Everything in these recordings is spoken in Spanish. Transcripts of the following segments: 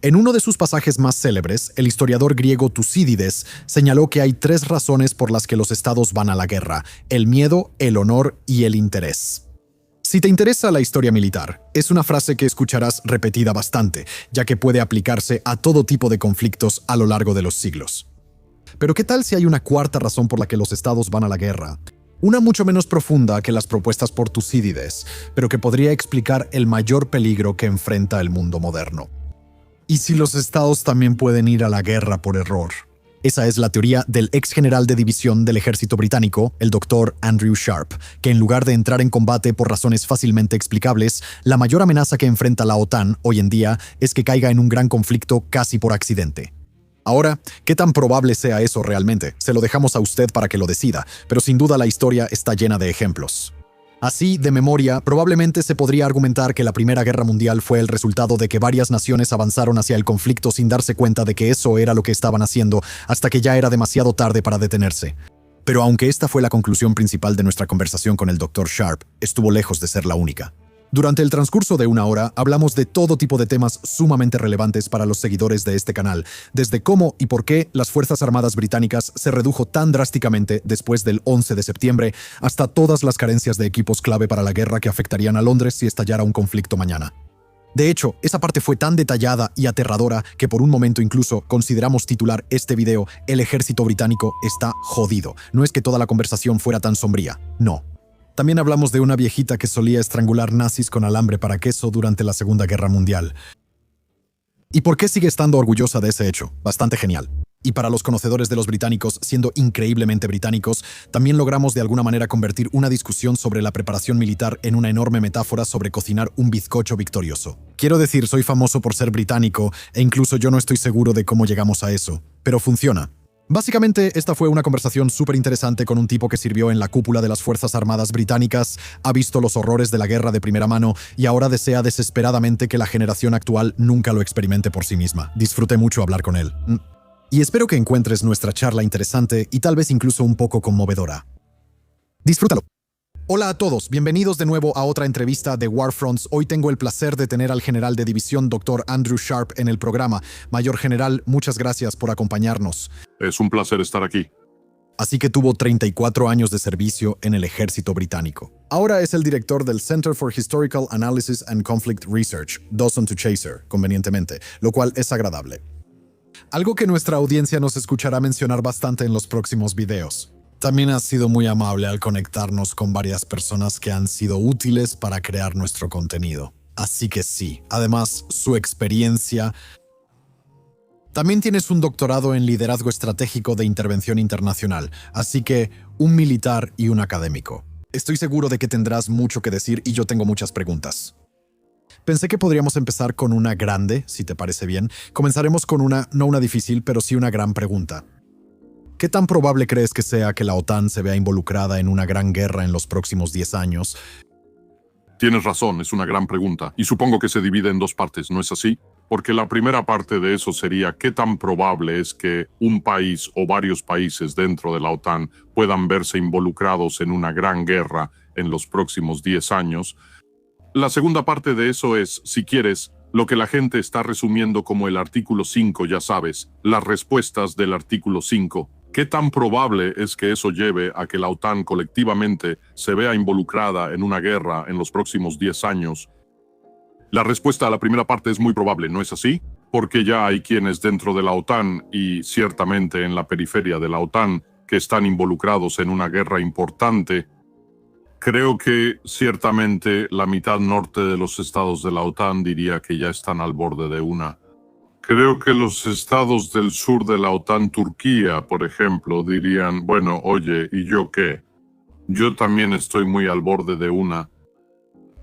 En uno de sus pasajes más célebres, el historiador griego Tucídides señaló que hay 3 razones por las que los estados van a la guerra: el miedo, el honor y el interés. Si te interesa la historia militar, es una frase que escucharás repetida bastante, ya que puede aplicarse a todo tipo de conflictos a lo largo de los siglos. Pero ¿qué tal si hay una 4ª razón por la que los estados van a la guerra? Una mucho menos profunda que las propuestas por Tucídides, pero que podría explicar el mayor peligro que enfrenta el mundo moderno. ¿Y si los estados también pueden ir a la guerra por error? Esa es la teoría del ex general de división del ejército británico, el Dr. Andrew Sharp, que en lugar de entrar en combate por razones fácilmente explicables, la mayor amenaza que enfrenta la OTAN hoy en día es que caiga en un gran conflicto casi por accidente. Ahora, ¿qué tan probable sea eso realmente? Se lo dejamos a usted para que lo decida, pero sin duda la historia está llena de ejemplos. Así, de memoria, probablemente se podría argumentar que la Primera Guerra Mundial fue el resultado de que varias naciones avanzaron hacia el conflicto sin darse cuenta de que eso era lo que estaban haciendo, hasta que ya era demasiado tarde para detenerse. Pero aunque esta fue la conclusión principal de nuestra conversación con el Dr. Sharp, estuvo lejos de ser la única. Durante el transcurso de una hora, hablamos de todo tipo de temas sumamente relevantes para los seguidores de este canal, desde cómo y por qué las Fuerzas Armadas británicas se redujo tan drásticamente después del 11 de septiembre, hasta todas las carencias de equipos clave para la guerra que afectarían a Londres si estallara un conflicto mañana. De hecho, esa parte fue tan detallada y aterradora que por un momento incluso consideramos titular este video "El ejército británico está jodido". No es que toda la conversación fuera tan sombría, no. También hablamos de una viejita que solía estrangular nazis con alambre para queso durante la Segunda Guerra Mundial. ¿Y por qué sigue estando orgullosa de ese hecho? Bastante genial. Y para los conocedores de los británicos, siendo increíblemente británicos, también logramos de alguna manera convertir una discusión sobre la preparación militar en una enorme metáfora sobre cocinar un bizcocho victorioso. Quiero decir, soy famoso por ser británico, e incluso yo no estoy seguro de cómo llegamos a eso. Pero funciona. Básicamente, esta fue una conversación súper interesante con un tipo que sirvió en la cúpula de las Fuerzas Armadas británicas, ha visto los horrores de la guerra de primera mano y ahora desea desesperadamente que la generación actual nunca lo experimente por sí misma. Disfruté mucho hablar con él. Y espero que encuentres nuestra charla interesante y tal vez incluso un poco conmovedora. Disfrútalo. Hola a todos, bienvenidos de nuevo a otra entrevista de Warfronts. Hoy tengo el placer de tener al general de división Dr. Andrew Sharp en el programa. Mayor general, muchas gracias por acompañarnos. Es un placer estar aquí. Así que tuvo 34 años de servicio en el ejército británico. Ahora es el director del Center for Historical Analysis and Conflict Research, Dawson to Chaser, convenientemente, lo cual es agradable. Algo que nuestra audiencia nos escuchará mencionar bastante en los próximos videos. También ha sido muy amable al conectarnos con varias personas que han sido útiles para crear nuestro contenido. Así que sí, además, su experiencia. También tienes un doctorado en liderazgo estratégico de intervención internacional, así que un militar y un académico. Estoy seguro de que tendrás mucho que decir y yo tengo muchas preguntas. Pensé que podríamos empezar con una grande, si te parece bien. Comenzaremos con no una difícil, pero sí una gran pregunta. ¿Qué tan probable crees que sea que la OTAN se vea involucrada en una gran guerra en los próximos 10 años? Tienes razón, es una gran pregunta. Y supongo que se divide en 2 partes, ¿no es así? Porque la primera parte de eso sería ¿qué tan probable es que un país o varios países dentro de la OTAN puedan verse involucrados en una gran guerra en los próximos 10 años? La segunda parte de eso es, si quieres, lo que la gente está resumiendo como el artículo 5, ya sabes, las respuestas del artículo 5. ¿Qué tan probable es que eso lleve a que la OTAN colectivamente se vea involucrada en una guerra en los próximos 10 años? La respuesta a la primera parte es muy probable, ¿no es así? Porque ya hay quienes dentro de la OTAN y ciertamente en la periferia de la OTAN que están involucrados en una guerra importante. Creo que ciertamente la mitad norte de los estados de la OTAN diría que ya están al borde de una. Creo que los estados del sur de la OTAN, Turquía, por ejemplo, dirían, bueno, oye, ¿y yo qué? Yo también estoy muy al borde de una.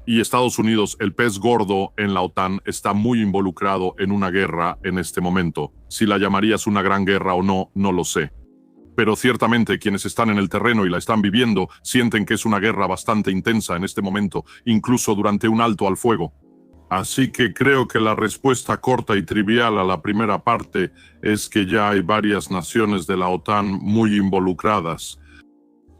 Y Estados Unidos, el pez gordo en la OTAN, está muy involucrado en una guerra en este momento. Si la llamarías una gran guerra o no, no lo sé. Pero ciertamente quienes están en el terreno y la están viviendo sienten que es una guerra bastante intensa en este momento, incluso durante un alto al fuego. Así que creo que la respuesta corta y trivial a la primera parte es que ya hay varias naciones de la OTAN muy involucradas.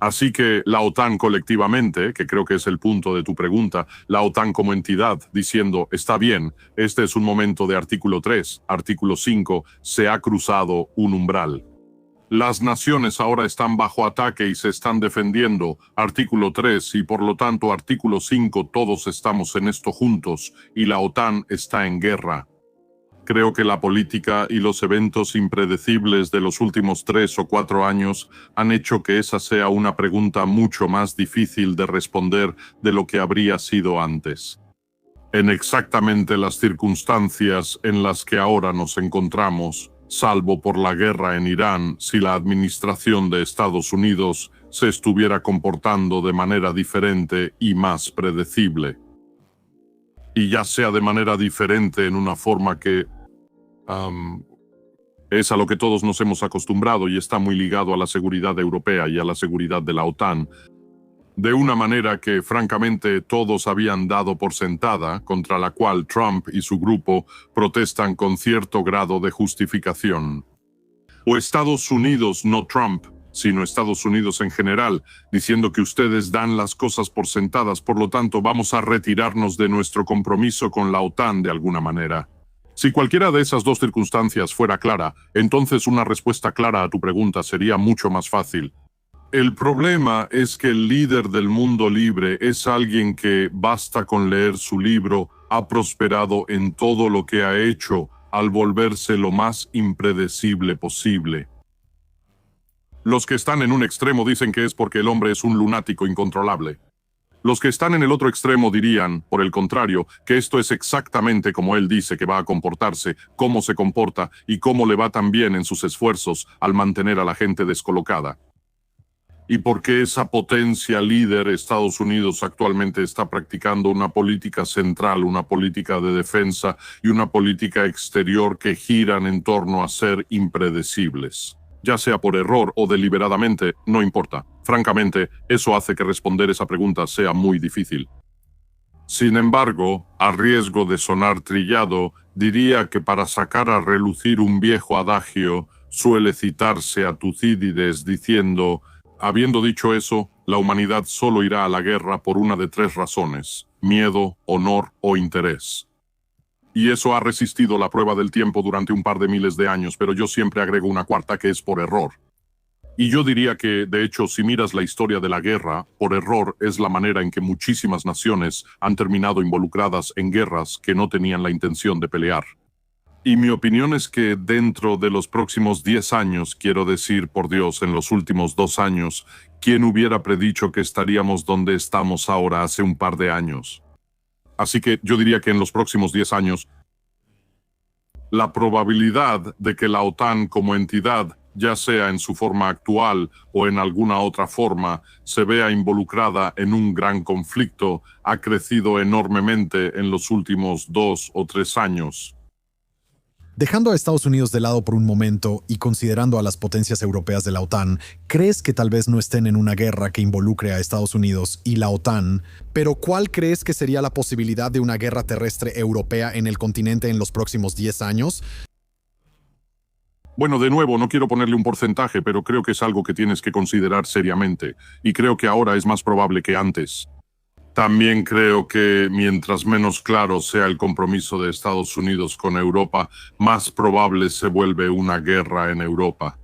Así que la OTAN colectivamente, que creo que es el punto de tu pregunta, la OTAN como entidad diciendo, está bien, este es un momento de artículo 3, artículo 5, se ha cruzado un umbral. Las naciones ahora están bajo ataque y se están defendiendo, artículo 3, y por lo tanto artículo 5, todos estamos en esto juntos y la OTAN está en guerra. Creo que la política y los eventos impredecibles de los últimos 3 o 4 años han hecho que esa sea una pregunta mucho más difícil de responder de lo que habría sido antes. En exactamente las circunstancias en las que ahora nos encontramos, salvo por la guerra en Irán, si la administración de Estados Unidos se estuviera comportando de manera diferente y más predecible. Y ya sea de manera diferente en una forma que es a lo que todos nos hemos acostumbrado y está muy ligado a la seguridad europea y a la seguridad de la OTAN, de una manera que francamente todos habían dado por sentada, contra la cual Trump y su grupo protestan con cierto grado de justificación. O Estados Unidos, no Trump, sino Estados Unidos en general, diciendo que ustedes dan las cosas por sentadas, por lo tanto vamos a retirarnos de nuestro compromiso con la OTAN de alguna manera. Si cualquiera de esas dos circunstancias fuera clara, entonces una respuesta clara a tu pregunta sería mucho más fácil. El problema es que el líder del mundo libre es alguien que, basta con leer su libro, ha prosperado en todo lo que ha hecho al volverse lo más impredecible posible. Los que están en un extremo dicen que es porque el hombre es un lunático incontrolable. Los que están en el otro extremo dirían, por el contrario, que esto es exactamente como él dice que va a comportarse, cómo se comporta y cómo le va tan bien en sus esfuerzos al mantener a la gente descolocada. Y porque esa potencia líder, Estados Unidos, actualmente está practicando una política central, una política de defensa y una política exterior que giran en torno a ser impredecibles. Ya sea por error o deliberadamente, no importa. Francamente, eso hace que responder esa pregunta sea muy difícil. Sin embargo, a riesgo de sonar trillado, diría que para sacar a relucir un viejo adagio, suele citarse a Tucídides diciendo: habiendo dicho eso, la humanidad solo irá a la guerra por una de 3 razones: miedo, honor o interés. Y eso ha resistido la prueba del tiempo durante un par de miles de años, pero yo siempre agrego una cuarta que es por error. Y yo diría que, de hecho, si miras la historia de la guerra, por error es la manera en que muchísimas naciones han terminado involucradas en guerras que no tenían la intención de pelear. Y mi opinión es que dentro de los próximos 10 años, quiero decir, por Dios, en los últimos 2 años, ¿quién hubiera predicho que estaríamos donde estamos ahora hace un par de años? Así que yo diría que en los próximos 10 años, la probabilidad de que la OTAN como entidad, ya sea en su forma actual o en alguna otra forma, se vea involucrada en un gran conflicto, ha crecido enormemente en los últimos 2 o 3 años. Dejando a Estados Unidos de lado por un momento y considerando a las potencias europeas de la OTAN, ¿crees que tal vez no estén en una guerra que involucre a Estados Unidos y la OTAN? Pero ¿cuál crees que sería la posibilidad de una guerra terrestre europea en el continente en los próximos 10 años? Bueno, de nuevo, no quiero ponerle un porcentaje, pero creo que es algo que tienes que considerar seriamente, y creo que ahora es más probable que antes. También creo que mientras menos claro sea el compromiso de Estados Unidos con Europa, más probable se vuelve una guerra en Europa.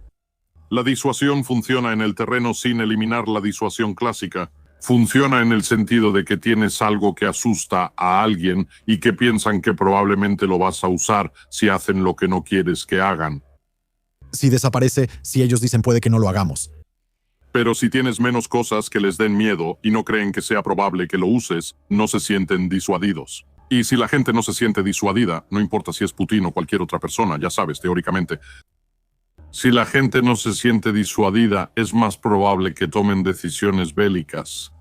La disuasión funciona en el terreno sin eliminar la disuasión clásica. Funciona en el sentido de que tienes algo que asusta a alguien y que piensan que probablemente lo vas a usar si hacen lo que no quieres que hagan. Si desaparece, si ellos dicen puede que no lo hagamos. Pero si tienes menos cosas que les den miedo y no creen que sea probable que lo uses, no se sienten disuadidos. Y si la gente no se siente disuadida, no importa si es Putin o cualquier otra persona, ya sabes, teóricamente. Si la gente no se siente disuadida, es más probable que tomen decisiones bélicas.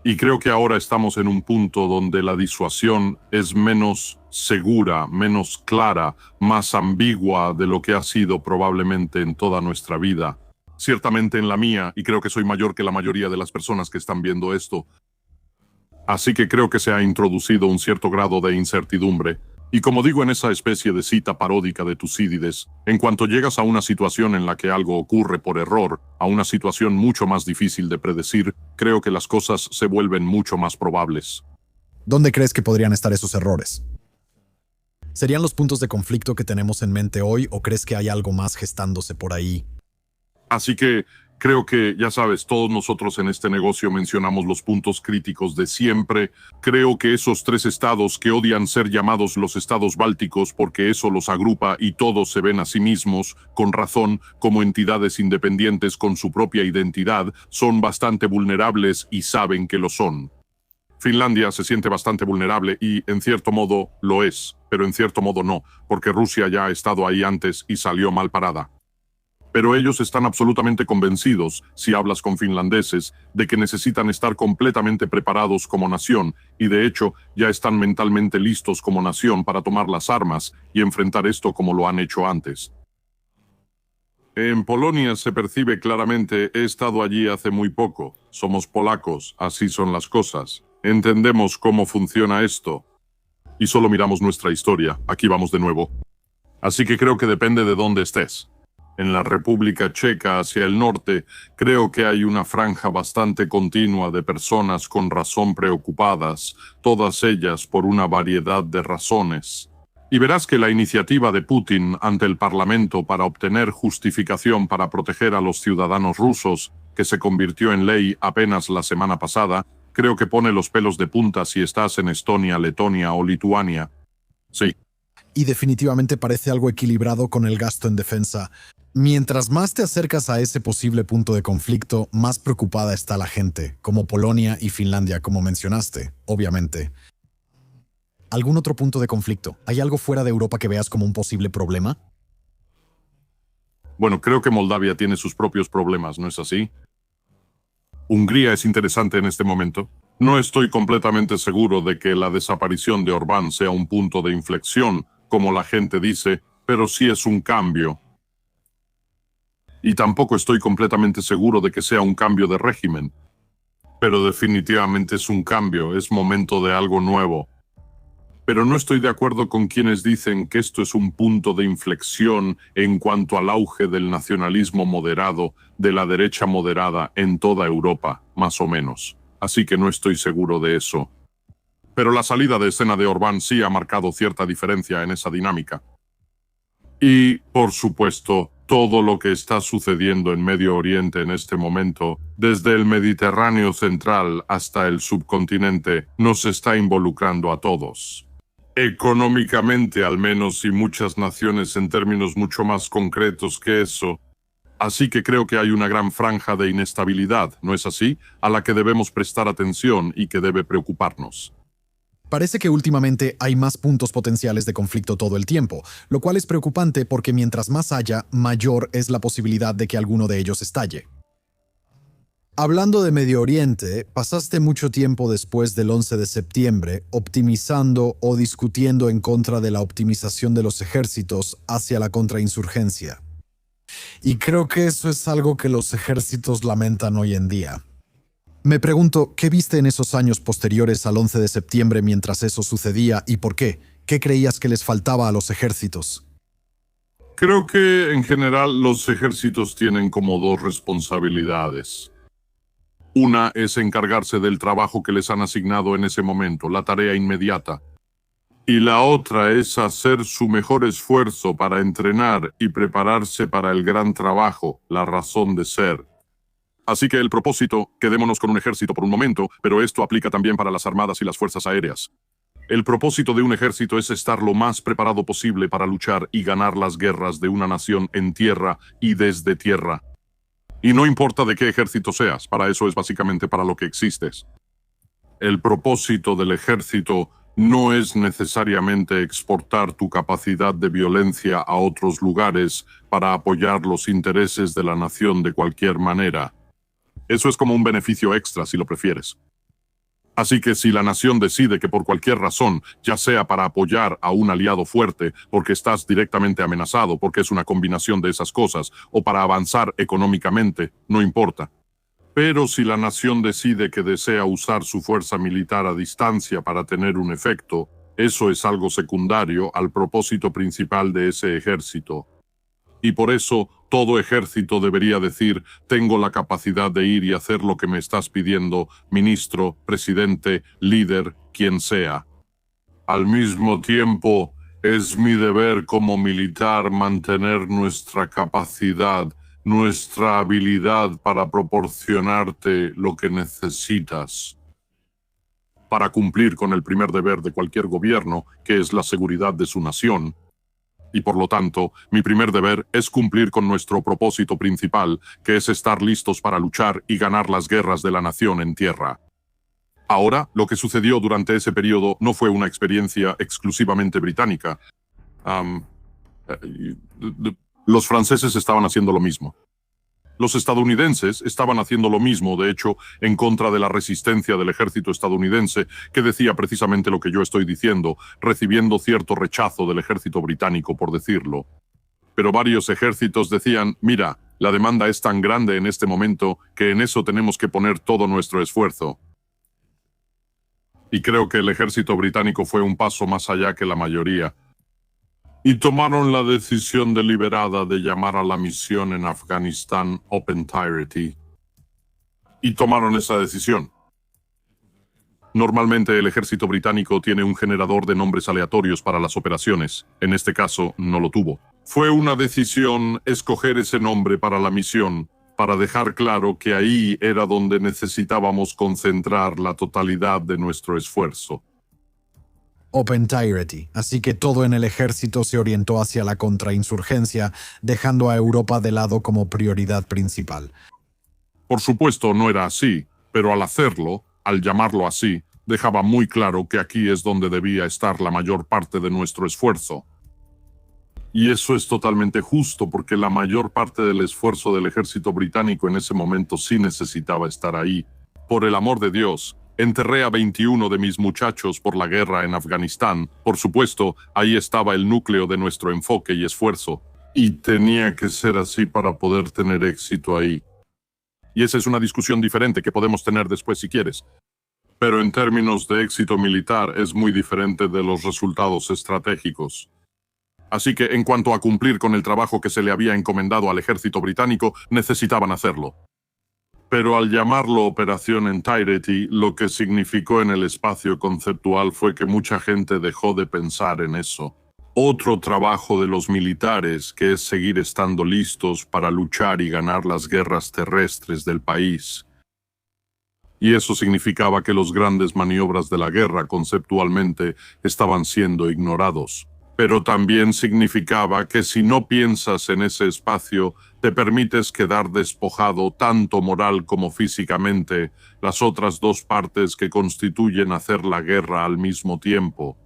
Y creo que ahora estamos en un punto donde la disuasión es menos segura, menos clara, más ambigua de lo que ha sido probablemente en toda nuestra vida. Ciertamente en la mía, y creo que soy mayor que la mayoría de las personas que están viendo esto. Así que creo que se ha introducido un cierto grado de incertidumbre. Y como digo en esa especie de cita paródica de Tucídides, en cuanto llegas a una situación en la que algo ocurre por error, a una situación mucho más difícil de predecir, creo que las cosas se vuelven mucho más probables. ¿Dónde crees que podrían estar esos errores? ¿Serían los puntos de conflicto que tenemos en mente hoy o crees que hay algo más gestándose por ahí? Así que creo que, ya sabes, todos nosotros en este negocio mencionamos los puntos críticos de siempre. Creo que esos tres estados que odian ser llamados los estados bálticos porque eso los agrupa y todos se ven a sí mismos, con razón, como entidades independientes con su propia identidad, son bastante vulnerables y saben que lo son. Finlandia se siente bastante vulnerable y, en cierto modo, lo es, pero en cierto modo no, porque Rusia ya ha estado ahí antes y salió mal parada. Pero ellos están absolutamente convencidos, si hablas con finlandeses, de que necesitan estar completamente preparados como nación y de hecho ya están mentalmente listos como nación para tomar las armas y enfrentar esto como lo han hecho antes. En Polonia se percibe claramente, he estado allí hace muy poco, somos polacos, así son las cosas, entendemos cómo funciona esto y solo miramos nuestra historia, aquí vamos de nuevo. Así que creo que depende de dónde estés. En la República Checa hacia el norte, creo que hay una franja bastante continua de personas con razón preocupadas, todas ellas por una variedad de razones. Y verás que la iniciativa de Putin ante el Parlamento para obtener justificación para proteger a los ciudadanos rusos, que se convirtió en ley apenas la semana pasada, creo que pone los pelos de punta si estás en Estonia, Letonia o Lituania. Sí. Y definitivamente parece algo equilibrado con el gasto en defensa. Mientras más te acercas a ese posible punto de conflicto, más preocupada está la gente, como Polonia y Finlandia, como mencionaste, obviamente. ¿Algún otro punto de conflicto? ¿Hay algo fuera de Europa que veas como un posible problema? Bueno, creo que Moldavia tiene sus propios problemas, ¿no es así? Hungría es interesante en este momento. No estoy completamente seguro de que la desaparición de Orbán sea un punto de inflexión, como la gente dice, pero sí es un cambio. Y tampoco estoy completamente seguro de que sea un cambio de régimen. Pero definitivamente es un cambio, es momento de algo nuevo. Pero no estoy de acuerdo con quienes dicen que esto es un punto de inflexión en cuanto al auge del nacionalismo moderado, de la derecha moderada en toda Europa, más o menos. Así que no estoy seguro de eso. Pero la salida de escena de Orbán sí ha marcado cierta diferencia en esa dinámica. Y, por supuesto, todo lo que está sucediendo en Medio Oriente en este momento, desde el Mediterráneo central hasta el subcontinente, nos está involucrando a todos. Económicamente al menos, y muchas naciones en términos mucho más concretos que eso. Así que creo que hay una gran franja de inestabilidad, ¿no es así?, a la que debemos prestar atención y que debe preocuparnos. Parece que últimamente hay más puntos potenciales de conflicto todo el tiempo, lo cual es preocupante porque mientras más haya, mayor es la posibilidad de que alguno de ellos estalle. Hablando de Medio Oriente, pasaste mucho tiempo después del 11 de septiembre optimizando o discutiendo en contra de la optimización de los ejércitos hacia la contrainsurgencia. Y creo que eso es algo que los ejércitos lamentan hoy en día. Me pregunto, ¿qué viste en esos años posteriores al 11 de septiembre mientras eso sucedía y por qué? ¿Qué creías que les faltaba a los ejércitos? Creo que, en general, los ejércitos tienen como dos responsabilidades. Una es encargarse del trabajo que les han asignado en ese momento, la tarea inmediata. Y la otra es hacer su mejor esfuerzo para entrenar y prepararse para el gran trabajo, la razón de ser. Así que el propósito, quedémonos con un ejército por un momento, pero esto aplica también para las armadas y las fuerzas aéreas. El propósito de un ejército es estar lo más preparado posible para luchar y ganar las guerras de una nación en tierra y desde tierra. Y no importa de qué ejército seas, para eso es básicamente para lo que existes. El propósito del ejército no es necesariamente exportar tu capacidad de violencia a otros lugares para apoyar los intereses de la nación de cualquier manera. Eso es como un beneficio extra, si lo prefieres. Así que si la nación decide que por cualquier razón, ya sea para apoyar a un aliado fuerte, porque estás directamente amenazado, porque es una combinación de esas cosas, o para avanzar económicamente, no importa. Pero si la nación decide que desea usar su fuerza militar a distancia para tener un efecto, Eso es algo secundario al propósito principal de ese ejército. Y por eso todo ejército debería decir: tengo la capacidad de ir y hacer lo que me estás pidiendo, ministro, presidente, líder, quien sea. Al mismo tiempo, es mi deber como militar mantener nuestra capacidad, nuestra habilidad para proporcionarte lo que necesitas, para cumplir con el primer deber de cualquier gobierno, que es la seguridad de su nación. Y por lo tanto, mi primer deber es cumplir con nuestro propósito principal, que es estar listos para luchar y ganar las guerras de la nación en tierra. Ahora, lo que sucedió durante ese periodo no fue una experiencia exclusivamente británica. Los franceses estaban haciendo lo mismo. Los estadounidenses estaban haciendo lo mismo, de hecho, en contra de la resistencia del ejército estadounidense, que decía precisamente lo que yo estoy diciendo, recibiendo cierto rechazo del ejército británico, por decirlo. Pero varios ejércitos decían: mira, la demanda es tan grande en este momento que en eso tenemos que poner todo nuestro esfuerzo. Y creo que el ejército británico fue un paso más allá que la mayoría. Y tomaron la decisión deliberada de llamar a la misión en Afganistán Open Entirety. Y tomaron esa decisión. Normalmente el ejército británico tiene un generador de nombres aleatorios para las operaciones. En este caso, no lo tuvo. Fue una decisión escoger ese nombre para la misión, para dejar claro que ahí era donde necesitábamos concentrar la totalidad de nuestro esfuerzo. Open Entirety, así que todo en el ejército se orientó hacia la contrainsurgencia, dejando a Europa de lado como prioridad principal. Por supuesto, no era así, pero al hacerlo, al llamarlo así, dejaba muy claro que aquí es donde debía estar la mayor parte de nuestro esfuerzo. Y eso es totalmente justo, porque la mayor parte del esfuerzo del ejército británico en ese momento sí necesitaba estar ahí. Por el amor de Dios, enterré a 21 de mis muchachos por la guerra en Afganistán. Por supuesto, ahí estaba el núcleo de nuestro enfoque y esfuerzo. Y tenía que ser así para poder tener éxito ahí. Y esa es una discusión diferente que podemos tener después si quieres. Pero en términos de éxito militar es muy diferente de los resultados estratégicos. Así que en cuanto a cumplir con el trabajo que se le había encomendado al ejército británico, necesitaban hacerlo. Pero al llamarlo Operación Entirety, lo que significó en el espacio conceptual fue que mucha gente dejó de pensar en eso. Otro trabajo de los militares, que es seguir estando listos para luchar y ganar las guerras terrestres del país. Y eso significaba que los grandes maniobras de la guerra conceptualmente estaban siendo ignorados. Pero también significaba que si no piensas en ese espacio, te permites quedar despojado tanto moral como físicamente, las otras dos partes que constituyen hacer la guerra al mismo tiempo.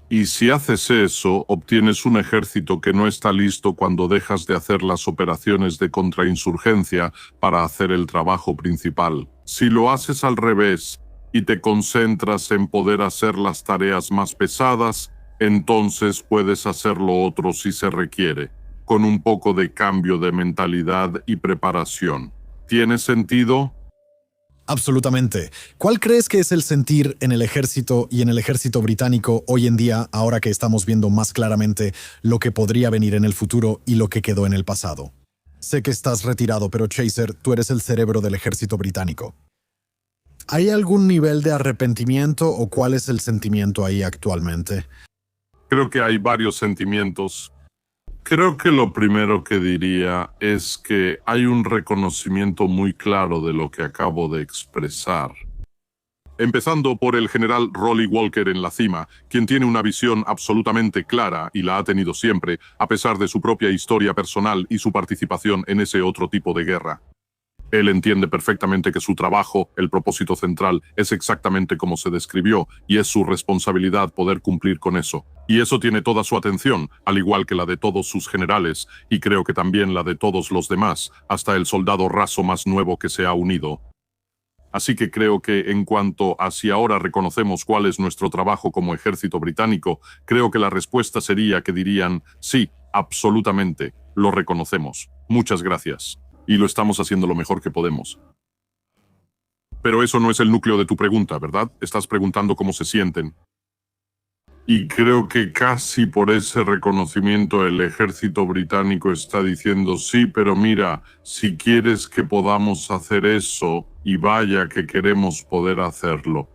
Y si haces eso, obtienes un ejército que no está listo cuando dejas de hacer las operaciones de contrainsurgencia para hacer el trabajo principal. Si lo haces al revés y te concentras en poder hacer las tareas más pesadas, entonces puedes hacer lo otro si se requiere, con un poco de cambio de mentalidad y preparación. ¿Tiene sentido? Absolutamente. ¿Cuál crees que es el sentir en el ejército y en el ejército británico hoy en día, ahora que estamos viendo más claramente lo que podría venir en el futuro y lo que quedó en el pasado? Sé que estás retirado, pero Chaser, tú eres el cerebro del ejército británico. ¿Hay algún nivel de arrepentimiento o cuál es el sentimiento ahí actualmente? Creo que hay varios sentimientos. Creo que lo primero que diría es que hay un reconocimiento muy claro de lo que acabo de expresar. Empezando por el general Rolly Walker en la cima, quien tiene una visión absolutamente clara y la ha tenido siempre, a pesar de su propia historia personal y su participación en ese otro tipo de guerra. Él entiende perfectamente que su trabajo, el propósito central, es exactamente como se describió, y es su responsabilidad poder cumplir con eso. Y eso tiene toda su atención, al igual que la de todos sus generales, y creo que también la de todos los demás, hasta el soldado raso más nuevo que se ha unido. Así que creo que en cuanto a si ahora reconocemos cuál es nuestro trabajo como ejército británico, creo que la respuesta sería que dirían, sí, absolutamente, lo reconocemos. Muchas gracias. Y lo estamos haciendo lo mejor que podemos. Pero eso no es el núcleo de tu pregunta, ¿verdad? Estás preguntando cómo se sienten. Y creo que casi por ese reconocimiento el ejército británico está diciendo, sí, pero mira, si quieres que podamos hacer eso, y vaya que queremos poder hacerlo.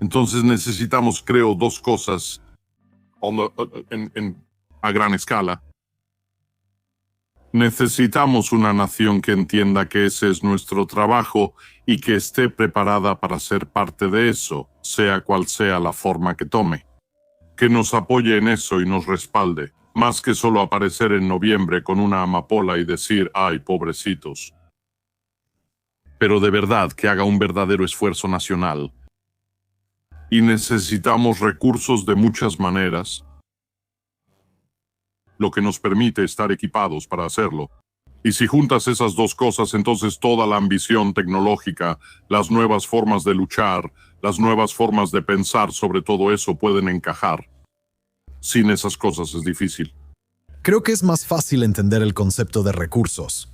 Entonces necesitamos, creo, dos cosas a gran escala. Necesitamos una nación que entienda que ese es nuestro trabajo y que esté preparada para ser parte de eso, sea cual sea la forma que tome. Que nos apoye en eso y nos respalde, más que solo aparecer en noviembre con una amapola y decir, ay, pobrecitos. Pero de verdad que haga un verdadero esfuerzo nacional. Y necesitamos recursos de muchas maneras, lo que nos permite estar equipados para hacerlo. Y si juntas esas dos cosas, entonces toda la ambición tecnológica, las nuevas formas de luchar, las nuevas formas de pensar sobre todo eso pueden encajar. Sin esas cosas es difícil. Creo que es más fácil entender el concepto de recursos.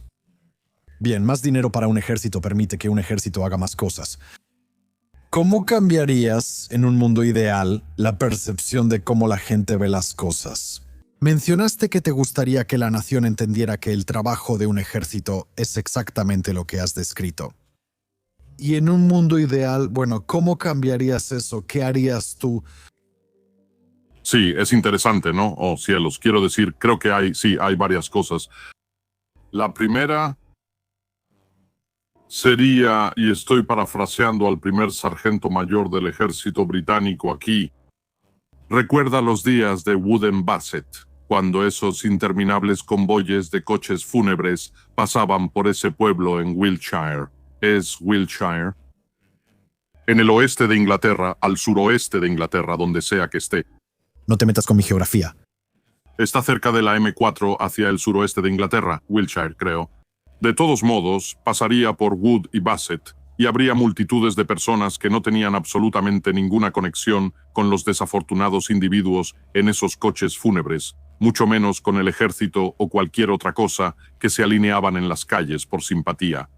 Bien, más dinero para un ejército permite que un ejército haga más cosas. ¿Cómo cambiarías, en un mundo ideal, la percepción de cómo la gente ve las cosas? Mencionaste que te gustaría que la nación entendiera que el trabajo de un ejército es exactamente lo que has descrito. Y en un mundo ideal, bueno, ¿cómo cambiarías eso? ¿Qué harías tú? Sí, es interesante, ¿no? Oh, cielos, quiero decir, creo que hay varias cosas. La primera sería, y estoy parafraseando al primer sargento mayor del ejército británico aquí, recuerda los días de Wooden Basset, cuando esos interminables convoyes de coches fúnebres pasaban por ese pueblo en Wiltshire. ¿Es Wiltshire? En el oeste de Inglaterra, al suroeste de Inglaterra, donde sea que esté. No te metas con mi geografía. Está cerca de la M4 hacia el suroeste de Inglaterra, Wiltshire, creo. De todos modos, pasaría por Wood y Bassett, y habría multitudes de personas que no tenían absolutamente ninguna conexión con los desafortunados individuos en esos coches fúnebres, mucho menos con el ejército o cualquier otra cosa que se alineaban en las calles por simpatía.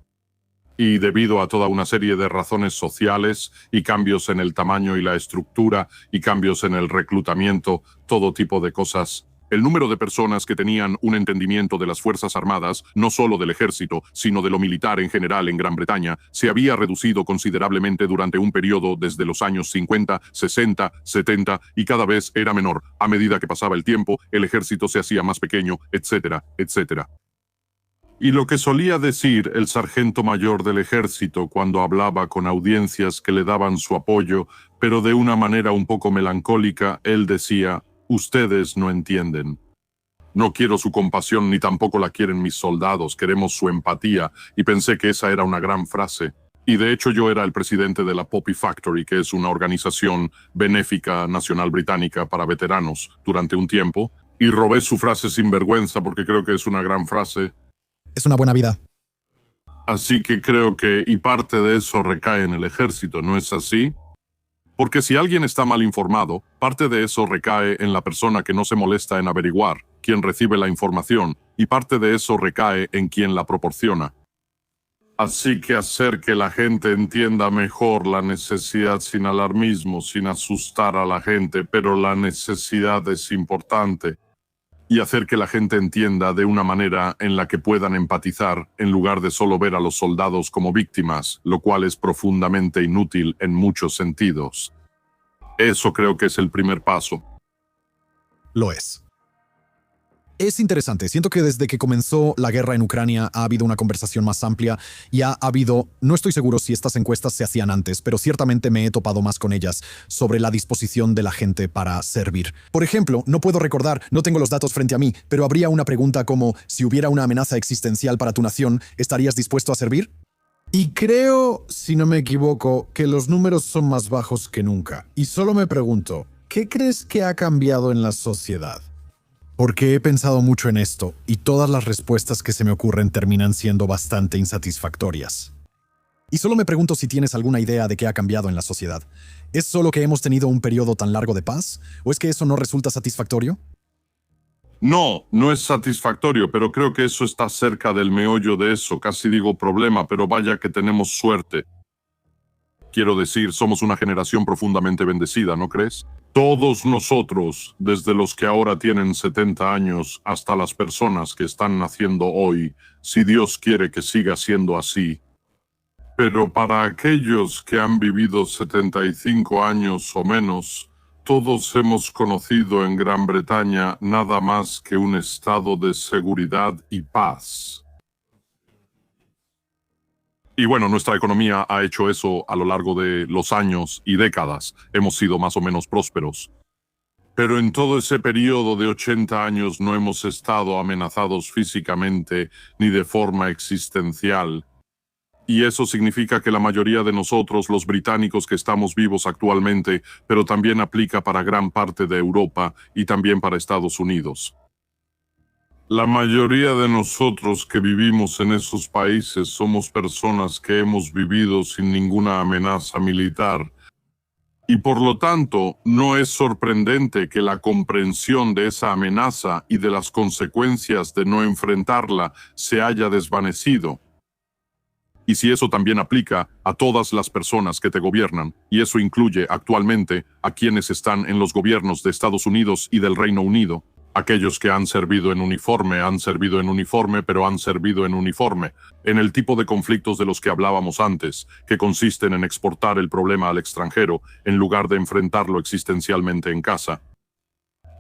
Y debido a toda una serie de razones sociales y cambios en el tamaño y la estructura y cambios en el reclutamiento, todo tipo de cosas, el número de personas que tenían un entendimiento de las Fuerzas Armadas, no solo del ejército, sino de lo militar en general en Gran Bretaña, se había reducido considerablemente durante un periodo desde los años 50, 60, 70 y cada vez era menor. A medida que pasaba el tiempo, el ejército se hacía más pequeño, etcétera, etcétera. Y lo que solía decir el sargento mayor del ejército cuando hablaba con audiencias que le daban su apoyo, pero de una manera un poco melancólica, él decía, ustedes no entienden. No quiero su compasión ni tampoco la quieren mis soldados, queremos su empatía, y pensé que esa era una gran frase. Y de hecho yo era el presidente de la Poppy Factory, que es una organización benéfica nacional británica para veteranos, durante un tiempo, y robé su frase sin vergüenza porque creo que es una gran frase. Es una buena vida. Así que creo que, y parte de eso recae en el ejército, ¿no es así? Porque si alguien está mal informado, parte de eso recae en la persona que no se molesta en averiguar, quien recibe la información, y parte de eso recae en quien la proporciona. Así que hacer que la gente entienda mejor la necesidad sin alarmismo, sin asustar a la gente, pero la necesidad es importante. Y hacer que la gente entienda de una manera en la que puedan empatizar en lugar de solo ver a los soldados como víctimas, lo cual es profundamente inútil en muchos sentidos. Eso creo que es el primer paso. Lo es. Es interesante. Siento que desde que comenzó la guerra en Ucrania ha habido una conversación más amplia y ha habido, no estoy seguro si estas encuestas se hacían antes, pero ciertamente me he topado más con ellas sobre la disposición de la gente para servir. Por ejemplo, no puedo recordar, no tengo los datos frente a mí, pero habría una pregunta como, si hubiera una amenaza existencial para tu nación, ¿estarías dispuesto a servir? Y creo, si no me equivoco, que los números son más bajos que nunca. Y solo me pregunto, ¿qué crees que ha cambiado en la sociedad? Porque he pensado mucho en esto, y todas las respuestas que se me ocurren terminan siendo bastante insatisfactorias. Y solo me pregunto si tienes alguna idea de qué ha cambiado en la sociedad. ¿Es solo que hemos tenido un periodo tan largo de paz? ¿O es que eso no resulta satisfactorio? No, no es satisfactorio, pero creo que eso está cerca del meollo de eso. Casi digo problema, pero vaya que tenemos suerte. Quiero decir, somos una generación profundamente bendecida, ¿no crees? Todos nosotros, desde los que ahora tienen 70 años hasta las personas que están naciendo hoy, si Dios quiere que siga siendo así. Pero para aquellos que han vivido 75 años o menos, todos hemos conocido en Gran Bretaña nada más que un estado de seguridad y paz. Y bueno, nuestra economía ha hecho eso a lo largo de los años y décadas. Hemos sido más o menos prósperos. Pero en todo ese periodo de 80 años no hemos estado amenazados físicamente ni de forma existencial. Y eso significa que la mayoría de nosotros, los británicos que estamos vivos actualmente, pero también aplica para gran parte de Europa y también para Estados Unidos. La mayoría de nosotros que vivimos en esos países somos personas que hemos vivido sin ninguna amenaza militar. Y por lo tanto, no es sorprendente que la comprensión de esa amenaza y de las consecuencias de no enfrentarla se haya desvanecido. Y si eso también aplica a todas las personas que te gobiernan, y eso incluye actualmente a quienes están en los gobiernos de Estados Unidos y del Reino Unido, aquellos que han servido en uniforme, pero han servido en uniforme, en el tipo de conflictos de los que hablábamos antes, que consisten en exportar el problema al extranjero en lugar de enfrentarlo existencialmente en casa.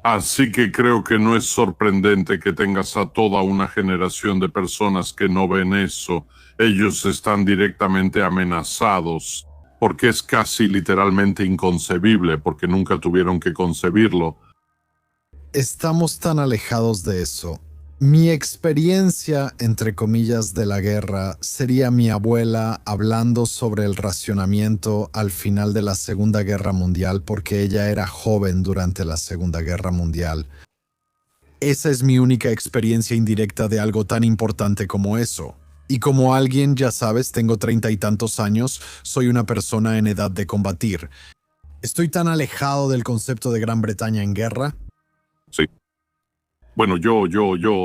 Así que creo que no es sorprendente que tengas a toda una generación de personas que no ven eso. Ellos están directamente amenazados, porque es casi literalmente inconcebible, porque nunca tuvieron que concebirlo. Estamos tan alejados de eso. Mi experiencia, entre comillas, de la guerra sería mi abuela hablando sobre el racionamiento al final de la Segunda Guerra Mundial porque ella era joven durante la Segunda Guerra Mundial. Esa es mi única experiencia indirecta de algo tan importante como eso. Y como alguien, ya sabes, tengo 30 y tantos años, soy una persona en edad de combatir. ¿Estoy tan alejado del concepto de Gran Bretaña en guerra? Sí. Bueno,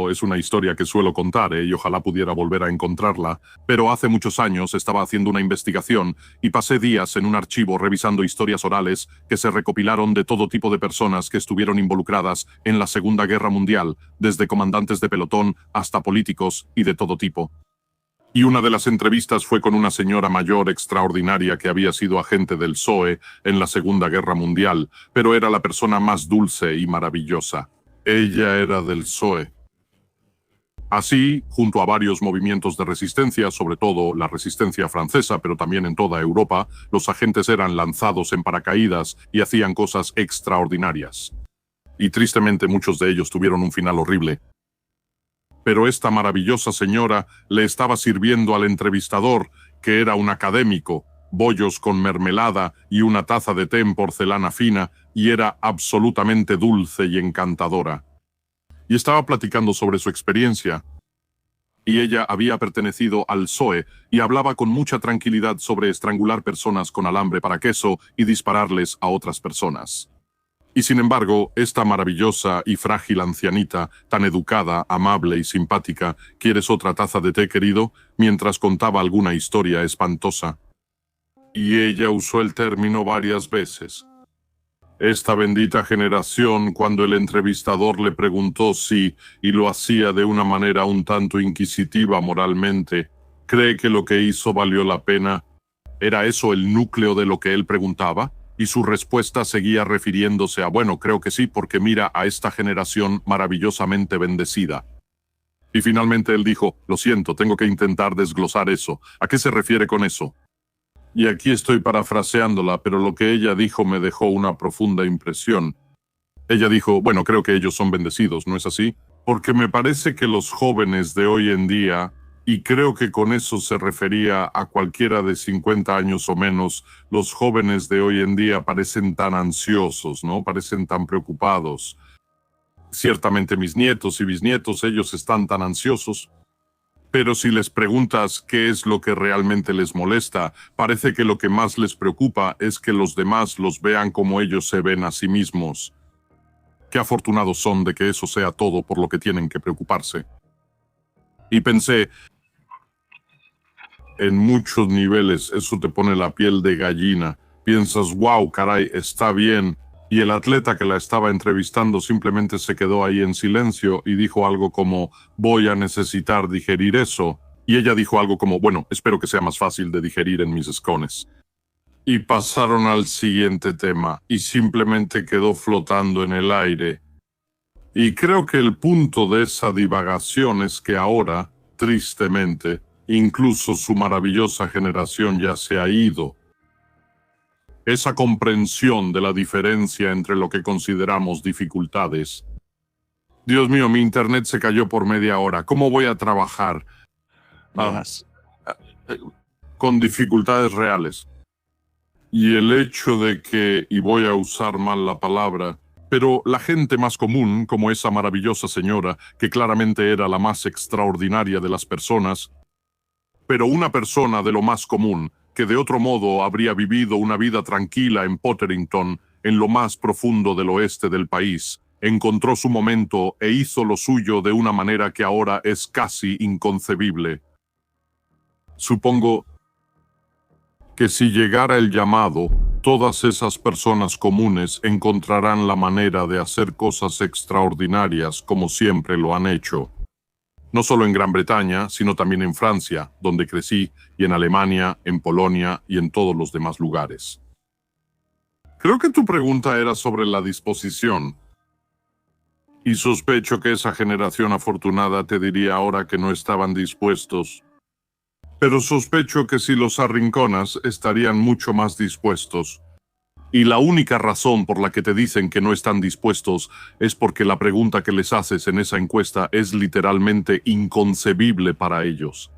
es una historia que suelo contar, y ojalá pudiera volver a encontrarla, pero hace muchos años estaba haciendo una investigación y pasé días en un archivo revisando historias orales que se recopilaron de todo tipo de personas que estuvieron involucradas en la Segunda Guerra Mundial, desde comandantes de pelotón hasta políticos y de todo tipo. Y una de las entrevistas fue con una señora mayor extraordinaria que había sido agente del PSOE en la Segunda Guerra Mundial, pero era la persona más dulce y maravillosa. Ella era del PSOE. Así, junto a varios movimientos de resistencia, sobre todo la resistencia francesa, pero también en toda Europa, los agentes eran lanzados en paracaídas y hacían cosas extraordinarias. Y tristemente muchos de ellos tuvieron un final horrible. Pero esta maravillosa señora le estaba sirviendo al entrevistador, que era un académico, bollos con mermelada y una taza de té en porcelana fina, y era absolutamente dulce y encantadora. Y estaba platicando sobre su experiencia. Y ella había pertenecido al PSOE y hablaba con mucha tranquilidad sobre estrangular personas con alambre para queso y dispararles a otras personas. Y sin embargo, esta maravillosa y frágil ancianita, tan educada, amable y simpática, ¿quieres otra taza de té, querido?, mientras contaba alguna historia espantosa. Y ella usó el término varias veces. Esta bendita generación, cuando el entrevistador le preguntó si, y lo hacía de una manera un tanto inquisitiva moralmente, ¿cree que lo que hizo valió la pena? ¿Era eso el núcleo de lo que él preguntaba? Y su respuesta seguía refiriéndose a, bueno, creo que sí, porque mira a esta generación maravillosamente bendecida. Y finalmente él dijo, lo siento, tengo que intentar desglosar eso. ¿A qué se refiere con eso? Y aquí estoy parafraseándola, pero lo que ella dijo me dejó una profunda impresión. Ella dijo, bueno, creo que ellos son bendecidos, ¿no es así? Porque me parece que los jóvenes de hoy en día, y creo que con eso se refería a cualquiera de 50 años o menos, los jóvenes de hoy en día parecen tan ansiosos, ¿no? Parecen tan preocupados. Ciertamente mis nietos y bisnietos, ellos están tan ansiosos. Pero si les preguntas qué es lo que realmente les molesta, parece que lo que más les preocupa es que los demás los vean como ellos se ven a sí mismos. Qué afortunados son de que eso sea todo por lo que tienen que preocuparse. Y pensé, en muchos niveles eso te pone la piel de gallina. Piensas, wow, caray, está bien. Y el atleta que la estaba entrevistando simplemente se quedó ahí en silencio y dijo algo como, voy a necesitar digerir eso. Y ella dijo algo como, bueno, espero que sea más fácil de digerir en mis escones. Y pasaron al siguiente tema y simplemente quedó flotando en el aire. Y creo que el punto de esa divagación es que ahora, tristemente, incluso su maravillosa generación ya se ha ido. Esa comprensión de la diferencia entre lo que consideramos dificultades. Dios mío, mi internet se cayó por media hora. ¿Cómo voy a trabajar? Con dificultades reales. Y el hecho de que, y voy a usar mal la palabra, pero la gente más común, como esa maravillosa señora, que claramente era la más extraordinaria de las personas, pero una persona de lo más común, que de otro modo habría vivido una vida tranquila en Potterington, en lo más profundo del oeste del país, encontró su momento e hizo lo suyo de una manera que ahora es casi inconcebible. Supongo que si llegara el llamado, todas esas personas comunes encontrarán la manera de hacer cosas extraordinarias como siempre lo han hecho. No solo en Gran Bretaña, sino también en Francia, donde crecí, y en Alemania, en Polonia y en todos los demás lugares. Creo que tu pregunta era sobre la disposición. Y sospecho que esa generación afortunada te diría ahora que no estaban dispuestos. Pero sospecho que si los arrinconas estarían mucho más dispuestos. Y la única razón por la que te dicen que no están dispuestos es porque la pregunta que les haces en esa encuesta es literalmente inconcebible para ellos.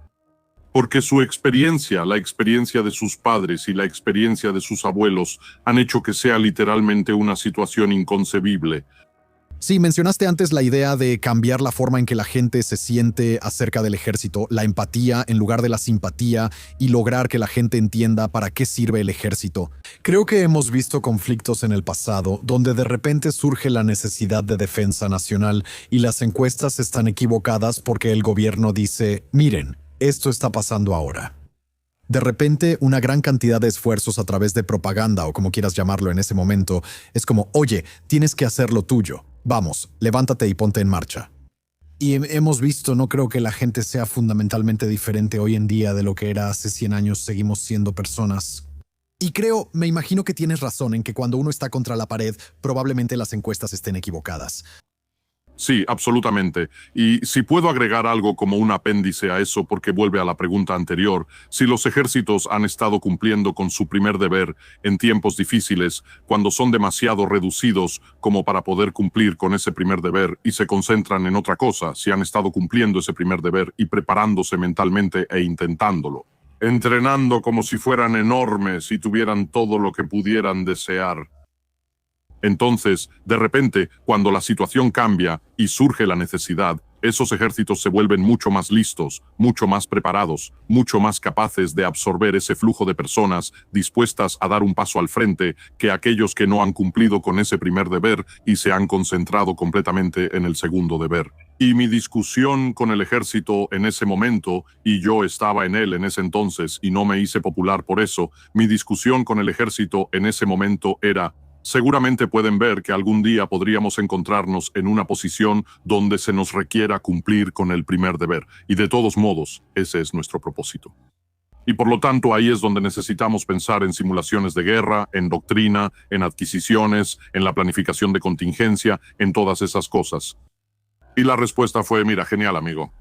Porque su experiencia, la experiencia de sus padres y la experiencia de sus abuelos han hecho que sea literalmente una situación inconcebible. Sí, mencionaste antes la idea de cambiar la forma en que la gente se siente acerca del ejército, la empatía en lugar de la simpatía y lograr que la gente entienda para qué sirve el ejército. Creo que hemos visto conflictos en el pasado donde de repente surge la necesidad de defensa nacional y las encuestas están equivocadas porque el gobierno dice, miren, esto está pasando ahora. De repente, una gran cantidad de esfuerzos a través de propaganda o como quieras llamarlo en ese momento, es como, oye, tienes que hacer lo tuyo. Vamos, levántate y ponte en marcha. Y hemos visto, no creo que la gente sea fundamentalmente diferente hoy en día de lo que era hace 100 años, seguimos siendo personas. Y me imagino que tienes razón en que cuando uno está contra la pared, probablemente las encuestas estén equivocadas. Sí, absolutamente. Y si puedo agregar algo como un apéndice a eso, porque vuelve a la pregunta anterior, si los ejércitos han estado cumpliendo con su primer deber en tiempos difíciles, cuando son demasiado reducidos como para poder cumplir con ese primer deber y se concentran en otra cosa, si han estado cumpliendo ese primer deber y preparándose mentalmente e intentándolo, entrenando como si fueran enormes y tuvieran todo lo que pudieran desear. Entonces, de repente, cuando la situación cambia y surge la necesidad, esos ejércitos se vuelven mucho más listos, mucho más preparados, mucho más capaces de absorber ese flujo de personas dispuestas a dar un paso al frente que aquellos que no han cumplido con ese primer deber y se han concentrado completamente en el segundo deber. Y mi discusión con el ejército en ese momento, y yo estaba en él en ese entonces y no me hice popular por eso, mi discusión con el ejército en ese momento era: seguramente pueden ver que algún día podríamos encontrarnos en una posición donde se nos requiera cumplir con el primer deber, y de todos modos, ese es nuestro propósito. Y por lo tanto, ahí es donde necesitamos pensar en simulaciones de guerra, en doctrina, en adquisiciones, en la planificación de contingencia, en todas esas cosas. Y la respuesta fue: mira, genial, amigo.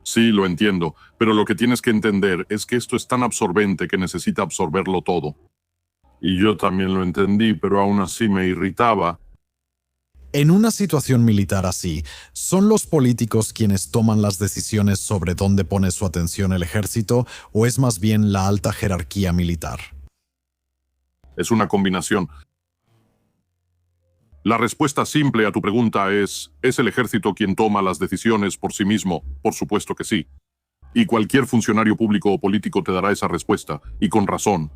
Sí, lo entiendo, pero lo que tienes que entender es que esto es tan absorbente que necesita absorberlo todo. Y yo también lo entendí, pero aún así me irritaba. En una situación militar así, ¿son los políticos quienes toman las decisiones sobre dónde pone su atención el ejército o es más bien la alta jerarquía militar? Es una combinación. La respuesta simple a tu pregunta ¿es el ejército quien toma las decisiones por sí mismo? Por supuesto que sí. Y cualquier funcionario público o político te dará esa respuesta, y con razón.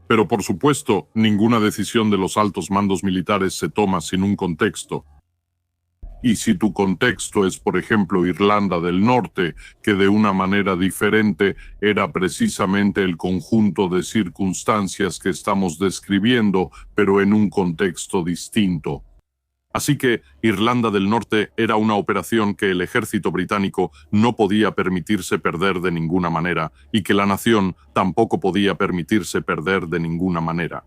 Pero por supuesto, ninguna decisión de los altos mandos militares se toma sin un contexto. Y si tu contexto es, por ejemplo, Irlanda del Norte, que de una manera diferente era precisamente el conjunto de circunstancias que estamos describiendo, pero en un contexto distinto. Así que Irlanda del Norte era una operación que el ejército británico no podía permitirse perder de ninguna manera, y que la nación tampoco podía permitirse perder de ninguna manera.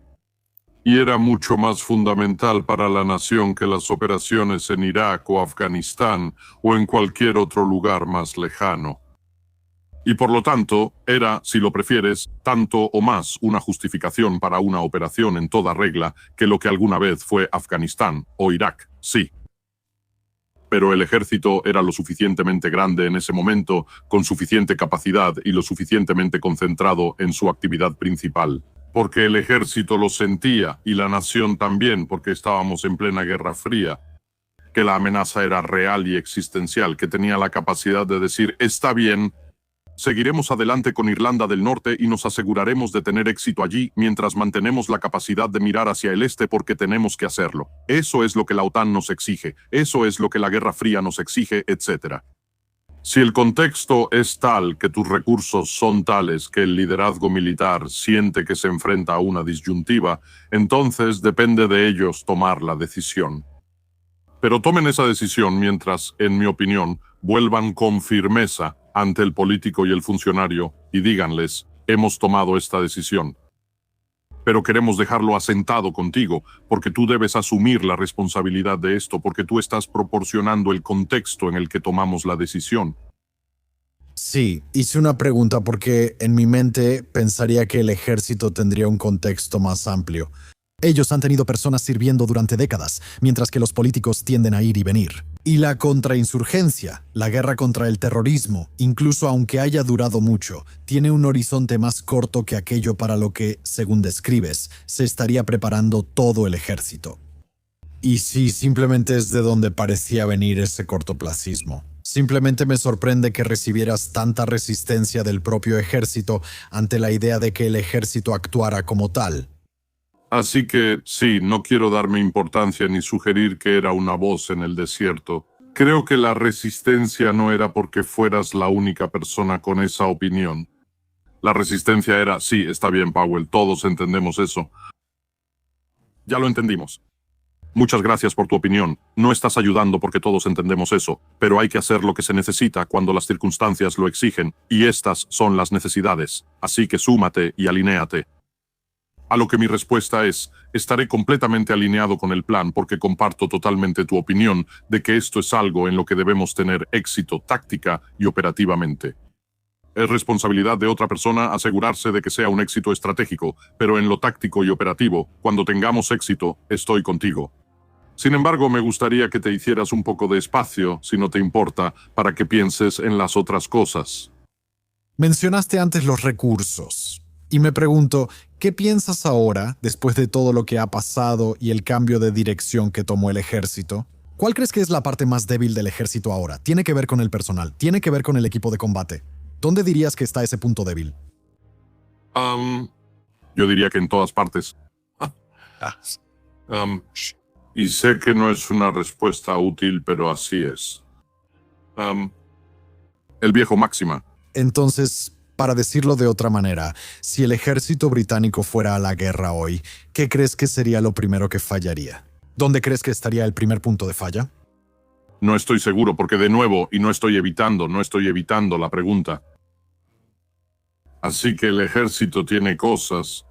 Y era mucho más fundamental para la nación que las operaciones en Irak o Afganistán o en cualquier otro lugar más lejano. Y por lo tanto, era, si lo prefieres, tanto o más una justificación para una operación en toda regla que lo que alguna vez fue Afganistán o Irak, sí. Pero el ejército era lo suficientemente grande en ese momento, con suficiente capacidad y lo suficientemente concentrado en su actividad principal. Porque el ejército lo sentía, y la nación también, porque estábamos en plena Guerra Fría, que la amenaza era real y existencial, que tenía la capacidad de decir, está bien, seguiremos adelante con Irlanda del Norte y nos aseguraremos de tener éxito allí mientras mantenemos la capacidad de mirar hacia el este porque tenemos que hacerlo. Eso es lo que la OTAN nos exige, eso es lo que la Guerra Fría nos exige, etc. Si el contexto es tal que tus recursos son tales que el liderazgo militar siente que se enfrenta a una disyuntiva, entonces depende de ellos tomar la decisión. Pero tomen esa decisión mientras, en mi opinión, vuelvan con firmeza ante el político y el funcionario y díganles, hemos tomado esta decisión. Pero queremos dejarlo asentado contigo, porque tú debes asumir la responsabilidad de esto, porque tú estás proporcionando el contexto en el que tomamos la decisión. Sí, hice una pregunta porque en mi mente pensaría que el ejército tendría un contexto más amplio. Ellos han tenido personas sirviendo durante décadas, mientras que los políticos tienden a ir y venir. Y la contrainsurgencia, la guerra contra el terrorismo, incluso aunque haya durado mucho, tiene un horizonte más corto que aquello para lo que, según describes, se estaría preparando todo el ejército. Y sí, simplemente es de donde parecía venir ese cortoplacismo. Simplemente me sorprende que recibieras tanta resistencia del propio ejército ante la idea de que el ejército actuara como tal. Así que, sí, no quiero darme importancia ni sugerir que era una voz en el desierto. Creo que la resistencia no era porque fueras la única persona con esa opinión. La resistencia era, sí, está bien, Powell, todos entendemos eso. Ya lo entendimos. Muchas gracias por tu opinión. No estás ayudando porque todos entendemos eso, pero hay que hacer lo que se necesita cuando las circunstancias lo exigen, y estas son las necesidades. Así que súmate y alinéate. A lo que mi respuesta es, estaré completamente alineado con el plan porque comparto totalmente tu opinión de que esto es algo en lo que debemos tener éxito táctica y operativamente. Es responsabilidad de otra persona asegurarse de que sea un éxito estratégico, pero en lo táctico y operativo, cuando tengamos éxito, estoy contigo. Sin embargo, me gustaría que te hicieras un poco de espacio, si no te importa, para que pienses en las otras cosas. Mencionaste antes los recursos. Y me pregunto, ¿qué piensas ahora, después de todo lo que ha pasado y el cambio de dirección que tomó el ejército? ¿Cuál crees que es la parte más débil del ejército ahora? ¿Tiene que ver con el personal? ¿Tiene que ver con el equipo de combate? ¿Dónde dirías que está ese punto débil? Yo diría que en todas partes. Y sé que no es una respuesta útil, pero así es. El viejo máxima. Entonces, para decirlo de otra manera, si el ejército británico fuera a la guerra hoy, ¿qué crees que sería lo primero que fallaría? ¿Dónde crees que estaría el primer punto de falla? No estoy seguro, porque de nuevo, y no estoy evitando la pregunta. Así que el ejército tiene cosas.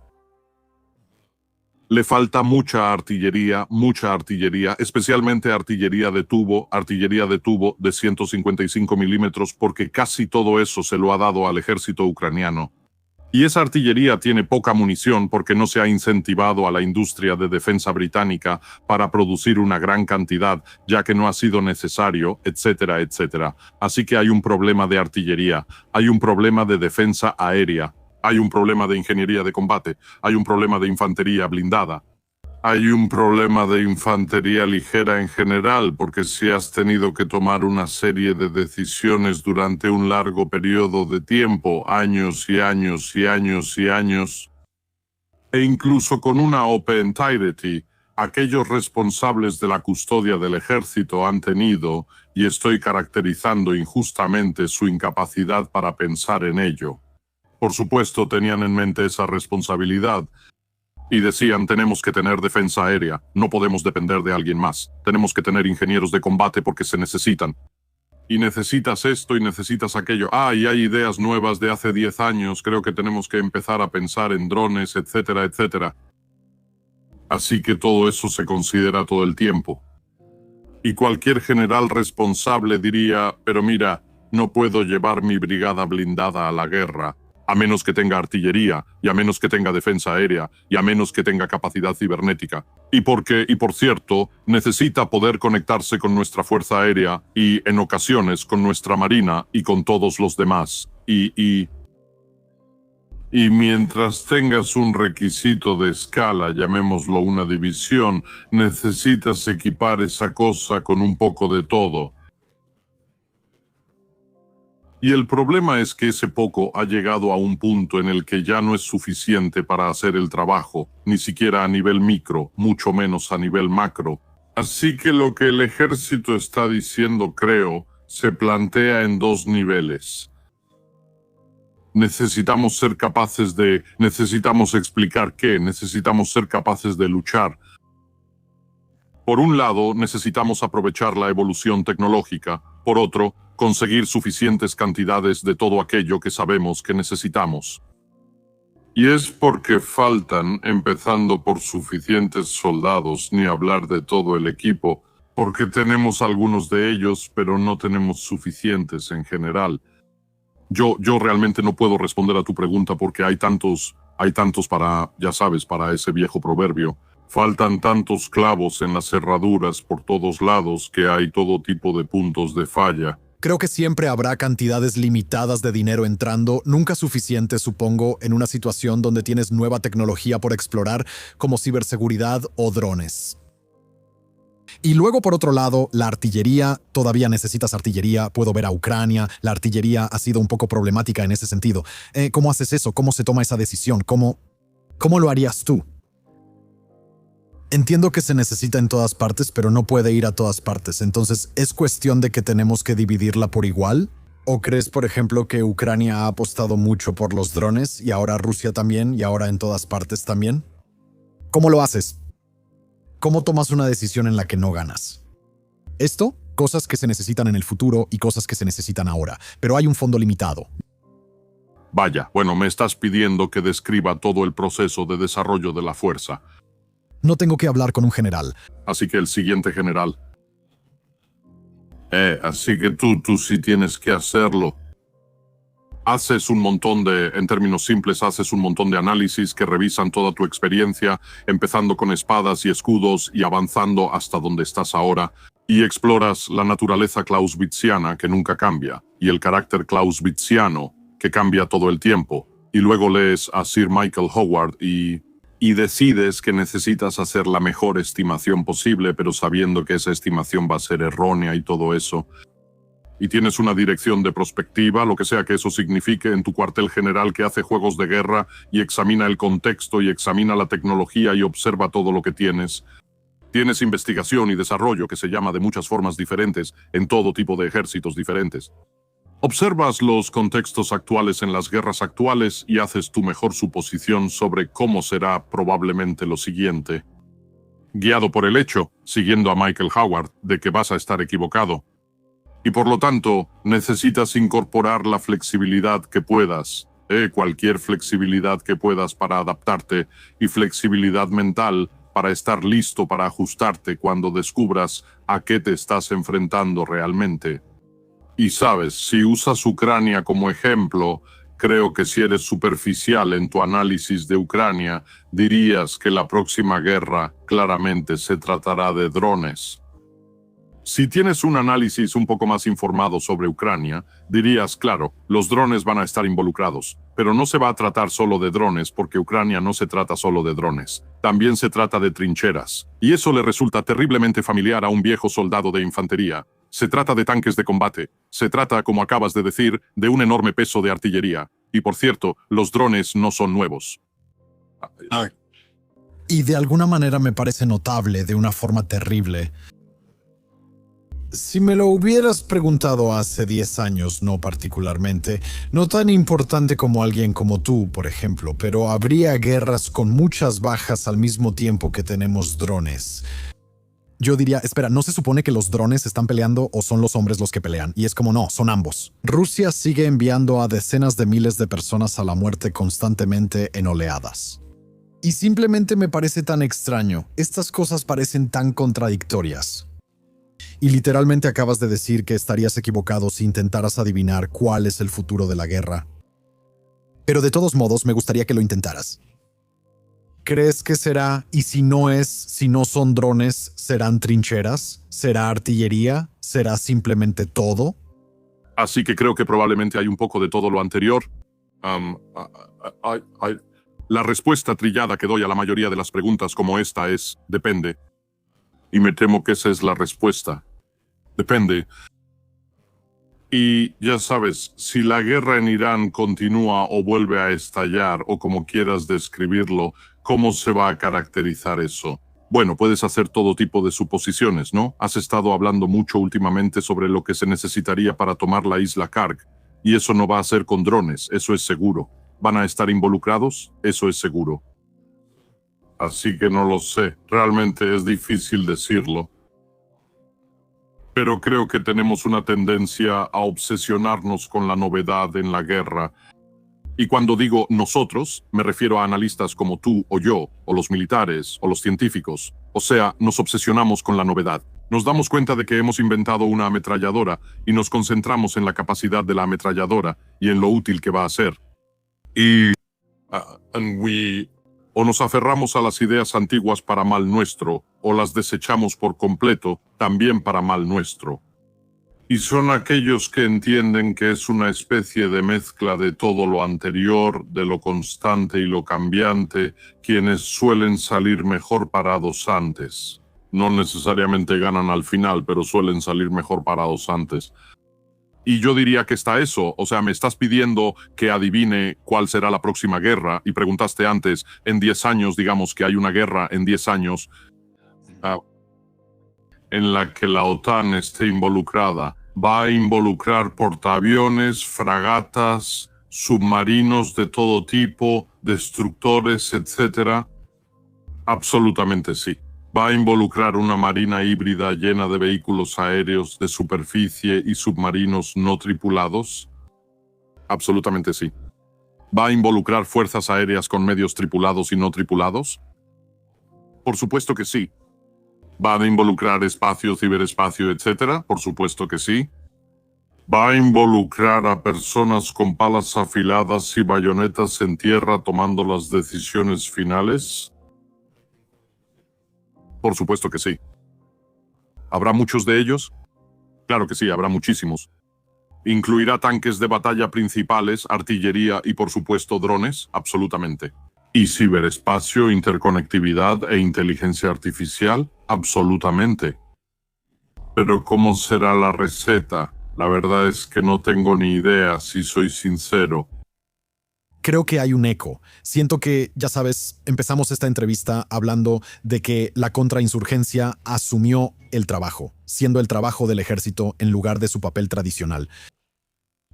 Le falta mucha artillería, especialmente artillería de tubo de 155 milímetros, porque casi todo eso se lo ha dado al ejército ucraniano. Y esa artillería tiene poca munición porque no se ha incentivado a la industria de defensa británica para producir una gran cantidad, ya que no ha sido necesario, etcétera, etcétera. Así que hay un problema de artillería, hay un problema de defensa aérea, hay un problema de ingeniería de combate, hay un problema de infantería blindada. Hay un problema de infantería ligera en general, porque si has tenido que tomar una serie de decisiones durante un largo periodo de tiempo, años y años y años y años, e incluso con una Open Entirety, aquellos responsables de la custodia del ejército han tenido, y estoy caracterizando injustamente su incapacidad para pensar en ello. Por supuesto, tenían en mente esa responsabilidad y decían, tenemos que tener defensa aérea, no podemos depender de alguien más, tenemos que tener ingenieros de combate porque se necesitan. Y necesitas esto y necesitas aquello. Y hay ideas nuevas de hace 10 años, creo que tenemos que empezar a pensar en drones, etcétera, etcétera. Así que todo eso se considera todo el tiempo. Y cualquier general responsable diría, pero mira, no puedo llevar mi brigada blindada a la guerra, a menos que tenga artillería, y a menos que tenga defensa aérea, y a menos que tenga capacidad cibernética. Y por cierto, necesita poder conectarse con nuestra fuerza aérea, y en ocasiones con nuestra marina, y con todos los demás. Y mientras tengas un requisito de escala, llamémoslo una división, necesitas equipar esa cosa con un poco de todo. Y el problema es que ese poco ha llegado a un punto en el que ya no es suficiente para hacer el trabajo, ni siquiera a nivel micro, mucho menos a nivel macro. Así que lo que el ejército está diciendo, creo, se plantea en dos niveles. Necesitamos ser capaces de... Necesitamos explicar qué, necesitamos ser capaces de luchar. Por un lado, necesitamos aprovechar la evolución tecnológica. Por otro, conseguir suficientes cantidades de todo aquello que sabemos que necesitamos. Y es porque faltan, empezando por suficientes soldados, ni hablar de todo el equipo, porque tenemos algunos de ellos, pero no tenemos suficientes en general. Yo realmente no puedo responder a tu pregunta porque hay tantos para, ya sabes, para ese viejo proverbio. Faltan tantos clavos en las cerraduras por todos lados que hay todo tipo de puntos de falla. Creo que siempre habrá cantidades limitadas de dinero entrando, nunca suficiente, supongo, en una situación donde tienes nueva tecnología por explorar, como ciberseguridad o drones. Y luego, por otro lado, la artillería, todavía necesitas artillería, puedo ver a Ucrania, la artillería ha sido un poco problemática en ese sentido. ¿Cómo haces eso? ¿Cómo se toma esa decisión? ¿Cómo lo harías tú? Entiendo que se necesita en todas partes, pero no puede ir a todas partes. Entonces, ¿es cuestión de que tenemos que dividirla por igual? ¿O crees, por ejemplo, que Ucrania ha apostado mucho por los drones y ahora Rusia también y ahora en todas partes también? ¿Cómo lo haces? ¿Cómo tomas una decisión en la que no ganas? Esto, cosas que se necesitan en el futuro y cosas que se necesitan ahora, pero hay un fondo limitado. Vaya, bueno, me estás pidiendo que describa todo el proceso de desarrollo de la fuerza. No tengo que hablar con un general. Así que el siguiente general. Así que tú sí tienes que hacerlo. Haces un montón en términos simples, haces un montón de análisis que revisan toda tu experiencia, empezando con espadas y escudos y avanzando hasta donde estás ahora, y exploras la naturaleza clausewitziana que nunca cambia, y el carácter clausewitziano que cambia todo el tiempo, y luego lees a Sir Michael Howard y decides que necesitas hacer la mejor estimación posible, pero sabiendo que esa estimación va a ser errónea y todo eso. Y tienes una dirección de prospectiva, lo que sea que eso signifique, en tu cuartel general que hace juegos de guerra y examina el contexto y examina la tecnología y observa todo lo que tienes. Tienes investigación y desarrollo, que se llama de muchas formas diferentes, en todo tipo de ejércitos diferentes. Observas los contextos actuales en las guerras actuales y haces tu mejor suposición sobre cómo será probablemente lo siguiente. Guiado por el hecho, siguiendo a Michael Howard, de que vas a estar equivocado. Y por lo tanto, necesitas incorporar la flexibilidad que puedas, cualquier flexibilidad que puedas para adaptarte, y flexibilidad mental para estar listo para ajustarte cuando descubras a qué te estás enfrentando realmente. Y sabes, si usas Ucrania como ejemplo, creo que si eres superficial en tu análisis de Ucrania, dirías que la próxima guerra claramente se tratará de drones. Si tienes un análisis un poco más informado sobre Ucrania, dirías, claro, los drones van a estar involucrados, pero no se va a tratar solo de drones porque Ucrania no se trata solo de drones. También se trata de trincheras. Y eso le resulta terriblemente familiar a un viejo soldado de infantería. Se trata de tanques de combate. Se trata, como acabas de decir, de un enorme peso de artillería. Y por cierto, los drones no son nuevos. Y de alguna manera me parece notable, de una forma terrible. Si me lo hubieras preguntado hace 10 años, no particularmente, no tan importante como alguien como tú, por ejemplo, pero habría guerras con muchas bajas al mismo tiempo que tenemos drones. Yo diría, espera, ¿no se supone que los drones están peleando o son los hombres los que pelean? Y es como no, son ambos. Rusia sigue enviando a decenas de miles de personas a la muerte constantemente en oleadas. Y simplemente me parece tan extraño. Estas cosas parecen tan contradictorias. Y literalmente acabas de decir que estarías equivocado si intentaras adivinar cuál es el futuro de la guerra. Pero de todos modos, me gustaría que lo intentaras. ¿Crees que será, y si no son drones, serán trincheras? ¿Será artillería? ¿Será simplemente todo? Así que creo que probablemente hay un poco de todo lo anterior. La respuesta trillada que doy a la mayoría de las preguntas como esta es, depende. Y me temo que esa es la respuesta. Depende. Y ya sabes, si la guerra en Irán continúa o vuelve a estallar, o como quieras describirlo, ¿cómo se va a caracterizar eso? Bueno, puedes hacer todo tipo de suposiciones, ¿no? Has estado hablando mucho últimamente sobre lo que se necesitaría para tomar la isla Karg, y eso no va a ser con drones, eso es seguro. ¿Van a estar involucrados? Eso es seguro. Así que no lo sé, realmente es difícil decirlo. Pero creo que tenemos una tendencia a obsesionarnos con la novedad en la guerra. Y cuando digo nosotros, me refiero a analistas como tú o yo, o los militares, o los científicos. O sea, nos obsesionamos con la novedad. Nos damos cuenta de que hemos inventado una ametralladora y nos concentramos en la capacidad de la ametralladora y en lo útil que va a ser. O nos aferramos a las ideas antiguas para mal nuestro, o las desechamos por completo, también para mal nuestro. Y son aquellos que entienden que es una especie de mezcla de todo lo anterior, de lo constante y lo cambiante, quienes suelen salir mejor parados antes. No necesariamente ganan al final, pero suelen salir mejor parados antes. Y yo diría que está eso, o sea, me estás pidiendo que adivine cuál será la próxima guerra, y preguntaste antes, en 10 años, digamos que hay una guerra en 10 años, en la que la OTAN esté involucrada. Va a involucrar portaaviones, fragatas, submarinos de todo tipo, destructores, etc. Absolutamente sí. Va a involucrar una marina híbrida llena de vehículos aéreos de superficie y submarinos no tripulados. Absolutamente sí. ¿Va a involucrar fuerzas aéreas con medios tripulados y no tripulados? Por supuesto que sí. ¿Va a involucrar espacio, ciberespacio, etcétera? Por supuesto que sí. ¿Va a involucrar a personas con palas afiladas y bayonetas en tierra tomando las decisiones finales? Por supuesto que sí. ¿Habrá muchos de ellos? Claro que sí, habrá muchísimos. ¿Incluirá tanques de batalla principales, artillería y, por supuesto, drones? Absolutamente. ¿Y ciberespacio, interconectividad e inteligencia artificial? Absolutamente. Pero ¿cómo será la receta? La verdad es que no tengo ni idea, si soy sincero. Creo que hay un eco. Siento que, ya sabes, empezamos esta entrevista hablando de que la contrainsurgencia asumió el trabajo, siendo el trabajo del ejército en lugar de su papel tradicional.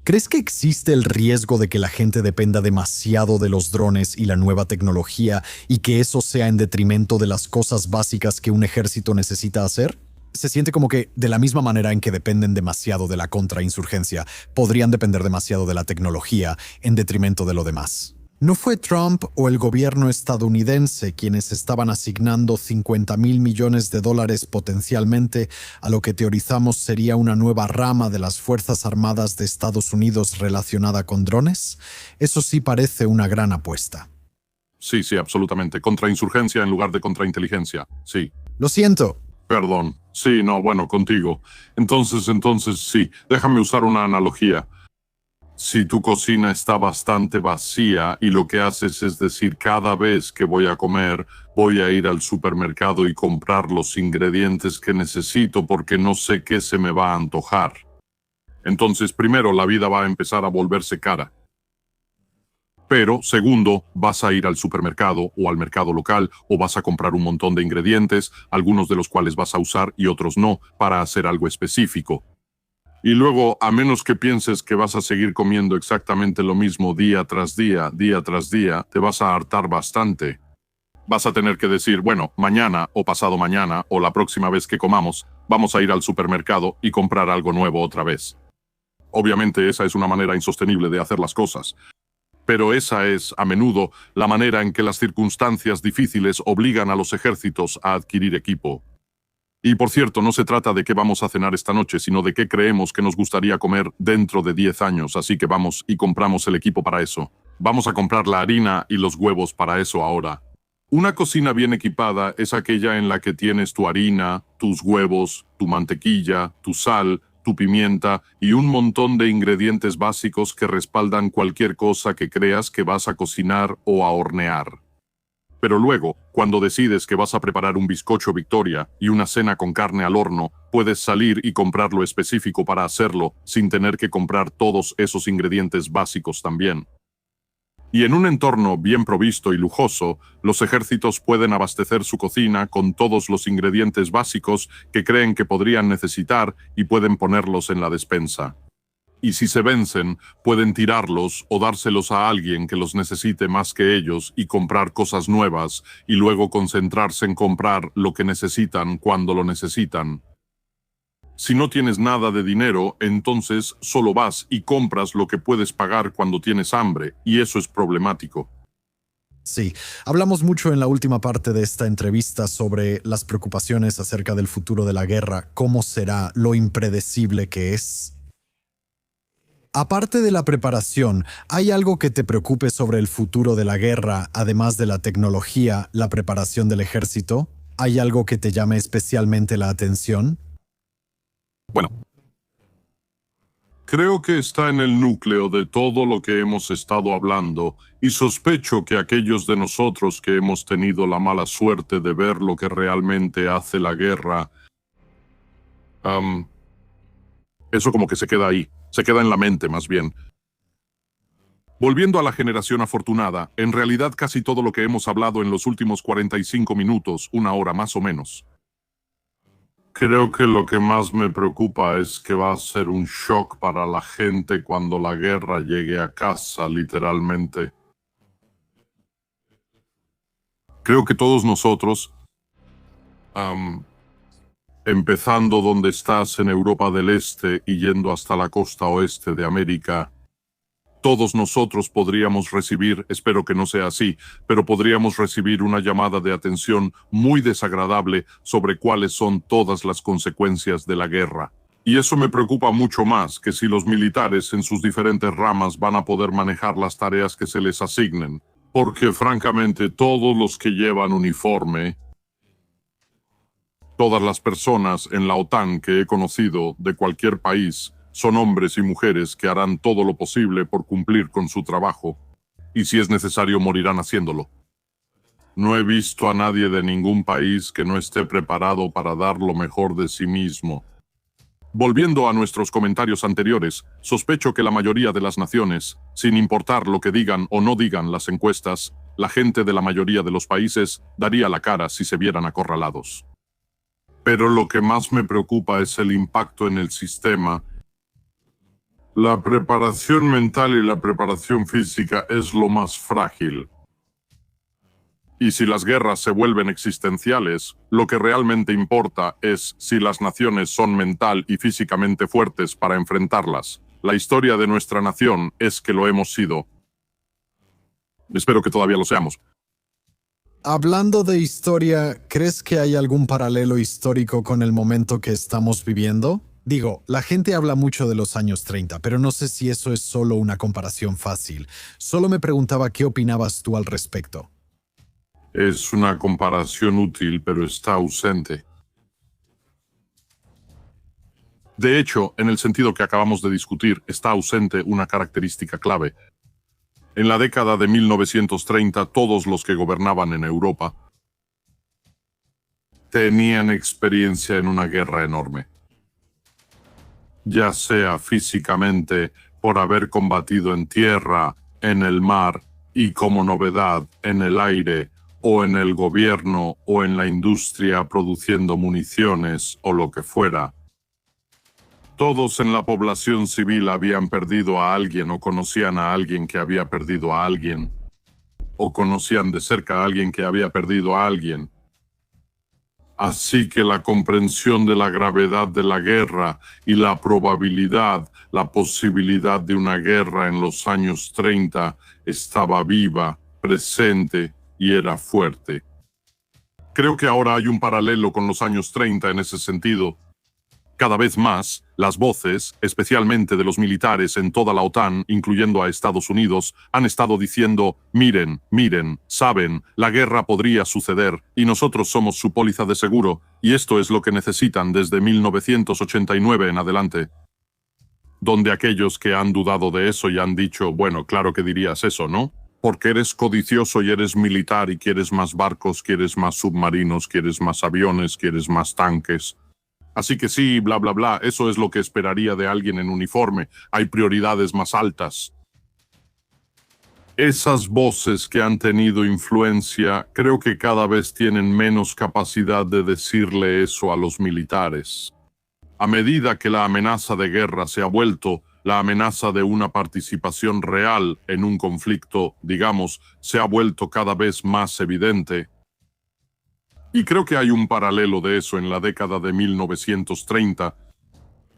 ¿Crees que existe el riesgo de que la gente dependa demasiado de los drones y la nueva tecnología y que eso sea en detrimento de las cosas básicas que un ejército necesita hacer? Se siente como que, de la misma manera en que dependen demasiado de la contrainsurgencia, podrían depender demasiado de la tecnología en detrimento de lo demás. ¿No fue Trump o el gobierno estadounidense quienes estaban asignando $50,000 millones potencialmente a lo que teorizamos sería una nueva rama de las Fuerzas Armadas de Estados Unidos relacionada con drones? Eso sí parece una gran apuesta. Sí, absolutamente. Contrainsurgencia en lugar de contrainteligencia. Sí. Lo siento. Perdón. Sí, no, bueno, contigo. Entonces sí. Déjame usar una analogía. Si tu cocina está bastante vacía y lo que haces es decir, cada vez que voy a comer, voy a ir al supermercado y comprar los ingredientes que necesito porque no sé qué se me va a antojar. Entonces, primero, la vida va a empezar a volverse cara. Pero, segundo, vas a ir al supermercado o al mercado local o vas a comprar un montón de ingredientes, algunos de los cuales vas a usar y otros no, para hacer algo específico. Y luego, a menos que pienses que vas a seguir comiendo exactamente lo mismo día tras día, te vas a hartar bastante. Vas a tener que decir, bueno, mañana o pasado mañana o la próxima vez que comamos, vamos a ir al supermercado y comprar algo nuevo otra vez. Obviamente esa es una manera insostenible de hacer las cosas. Pero esa es, a menudo, la manera en que las circunstancias difíciles obligan a los ejércitos a adquirir equipo. Y por cierto, no se trata de qué vamos a cenar esta noche, sino de qué creemos que nos gustaría comer dentro de 10 años, así que vamos y compramos el equipo para eso. Vamos a comprar la harina y los huevos para eso ahora. Una cocina bien equipada es aquella en la que tienes tu harina, tus huevos, tu mantequilla, tu sal, tu pimienta y un montón de ingredientes básicos que respaldan cualquier cosa que creas que vas a cocinar o a hornear. Pero luego, cuando decides que vas a preparar un bizcocho Victoria y una cena con carne al horno, puedes salir y comprar lo específico para hacerlo sin tener que comprar todos esos ingredientes básicos también. Y en un entorno bien provisto y lujoso, los ejércitos pueden abastecer su cocina con todos los ingredientes básicos que creen que podrían necesitar y pueden ponerlos en la despensa. Y si se vencen, pueden tirarlos o dárselos a alguien que los necesite más que ellos y comprar cosas nuevas y luego concentrarse en comprar lo que necesitan cuando lo necesitan. Si no tienes nada de dinero, entonces solo vas y compras lo que puedes pagar cuando tienes hambre, y eso es problemático. Sí, hablamos mucho en la última parte de esta entrevista sobre las preocupaciones acerca del futuro de la guerra, cómo será, lo impredecible que es. Aparte de la preparación, ¿hay algo que te preocupe sobre el futuro de la guerra, además de la tecnología, la preparación del ejército? ¿Hay algo que te llame especialmente la atención? Bueno, creo que está en el núcleo de todo lo que hemos estado hablando, y sospecho que aquellos de nosotros que hemos tenido la mala suerte de ver lo que realmente hace la guerra, eso como que se queda ahí. Se queda en la mente, más bien. Volviendo a la generación afortunada, en realidad casi todo lo que hemos hablado en los últimos 45 minutos, una hora más o menos. Creo que lo que más me preocupa es que va a ser un shock para la gente cuando la guerra llegue a casa, literalmente. Creo que todos nosotros, empezando donde estás en Europa del Este y yendo hasta la costa oeste de América, todos nosotros podríamos recibir, espero que no sea así, pero podríamos recibir una llamada de atención muy desagradable sobre cuáles son todas las consecuencias de la guerra. Y eso me preocupa mucho más que si los militares en sus diferentes ramas van a poder manejar las tareas que se les asignen. Porque francamente todos los que llevan uniforme, todas las personas en la OTAN que he conocido de cualquier país, son hombres y mujeres que harán todo lo posible por cumplir con su trabajo, y si es necesario morirán haciéndolo. No he visto a nadie de ningún país que no esté preparado para dar lo mejor de sí mismo. Volviendo a nuestros comentarios anteriores, sospecho que la mayoría de las naciones, sin importar lo que digan o no digan las encuestas, la gente de la mayoría de los países daría la cara si se vieran acorralados. Pero lo que más me preocupa es el impacto en el sistema. La preparación mental y la preparación física es lo más frágil. Y si las guerras se vuelven existenciales, lo que realmente importa es si las naciones son mental y físicamente fuertes para enfrentarlas. La historia de nuestra nación es que lo hemos sido. Espero que todavía lo seamos. Hablando de historia, ¿crees que hay algún paralelo histórico con el momento que estamos viviendo? Digo, la gente habla mucho de los años 30, pero no sé si eso es solo una comparación fácil. Solo me preguntaba qué opinabas tú al respecto. Es una comparación útil, pero está ausente. De hecho, en el sentido que acabamos de discutir, está ausente una característica clave. En la década de 1930, todos los que gobernaban en Europa tenían experiencia en una guerra enorme. Ya sea físicamente, por haber combatido en tierra, en el mar, Y como novedad, en el aire, o en el gobierno, o en la industria produciendo municiones, o lo que fuera. Todos en la población civil habían perdido a alguien o conocían a alguien que había perdido a alguien, o conocían de cerca a alguien que había perdido a alguien. Así que la comprensión de la gravedad de la guerra y la probabilidad, la posibilidad de una guerra en los años 30 estaba viva, presente y era fuerte. Creo que ahora hay un paralelo con los años 30 en ese sentido. Cada vez más, las voces, especialmente de los militares en toda la OTAN, incluyendo a Estados Unidos, han estado diciendo, miren, miren, saben, la guerra podría suceder y nosotros somos su póliza de seguro, y esto es lo que necesitan desde 1989 en adelante. Donde aquellos que han dudado de eso y han dicho, bueno, claro que dirías eso, ¿no? Porque eres codicioso y eres militar y quieres más barcos, quieres más submarinos, quieres más aviones, quieres más tanques. Así que sí, bla, bla, bla, eso es lo que esperaría de alguien en uniforme. Hay prioridades más altas. Esas voces que han tenido influencia, creo que cada vez tienen menos capacidad de decirle eso a los militares. A medida que la amenaza de guerra se ha vuelto la amenaza de una participación real en un conflicto, digamos, se ha vuelto cada vez más evidente. Y creo que hay un paralelo de eso en la década de 1930.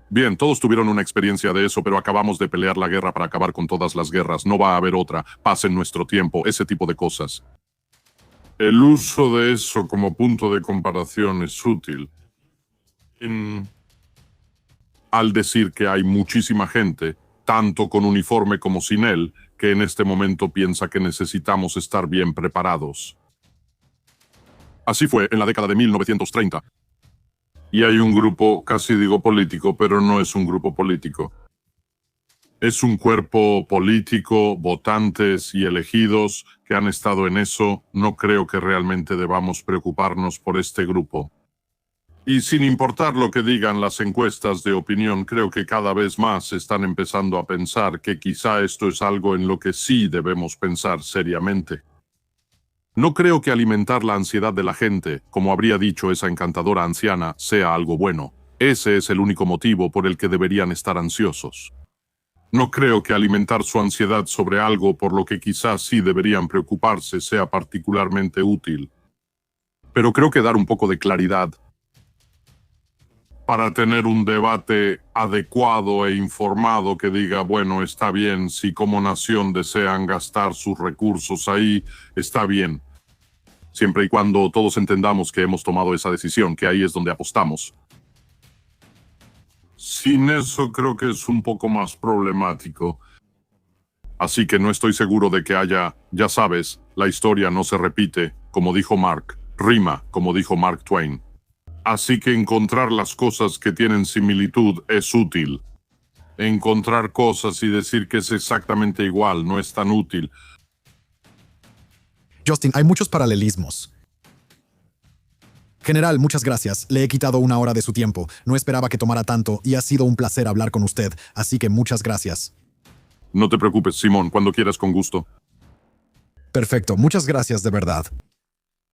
Bien, todos tuvieron una experiencia de eso, pero acabamos de pelear la guerra para acabar con todas las guerras. No va a haber otra. Paz en nuestro tiempo, ese tipo de cosas. El uso de eso como punto de comparación es útil. Al decir que hay muchísima gente, tanto con uniforme como sin él, que en este momento piensa que necesitamos estar bien preparados. Así fue en la década de 1930. Y hay un grupo, casi digo político, pero no es un grupo político. Es un cuerpo político, votantes y elegidos que han estado en eso. No creo que realmente debamos preocuparnos por este grupo. Y sin importar lo que digan las encuestas de opinión, creo que cada vez más están empezando a pensar que quizá esto es algo en lo que sí debemos pensar seriamente. No creo que alimentar la ansiedad de la gente, como habría dicho esa encantadora anciana, sea algo bueno. Ese es el único motivo por el que deberían estar ansiosos. No creo que alimentar su ansiedad sobre algo por lo que quizás sí deberían preocuparse sea particularmente útil. Pero creo que dar un poco de claridad para tener un debate adecuado e informado que diga, bueno, está bien, si como nación desean gastar sus recursos ahí, está bien. Siempre y cuando todos entendamos que hemos tomado esa decisión, que ahí es donde apostamos. Sin eso creo que es un poco más problemático. Así que no estoy seguro de que haya, ya sabes, la historia no se repite, como dijo Mark, rima, como dijo Mark Twain. Así que encontrar las cosas que tienen similitud es útil. Encontrar cosas y decir que es exactamente igual no es tan útil. Justin, hay muchos paralelismos. General, muchas gracias. Le he quitado 1 hora de su tiempo. No esperaba que tomara tanto y ha sido un placer hablar con usted, así que muchas gracias. No te preocupes, Simón, cuando quieras con gusto. Perfecto, muchas gracias de verdad.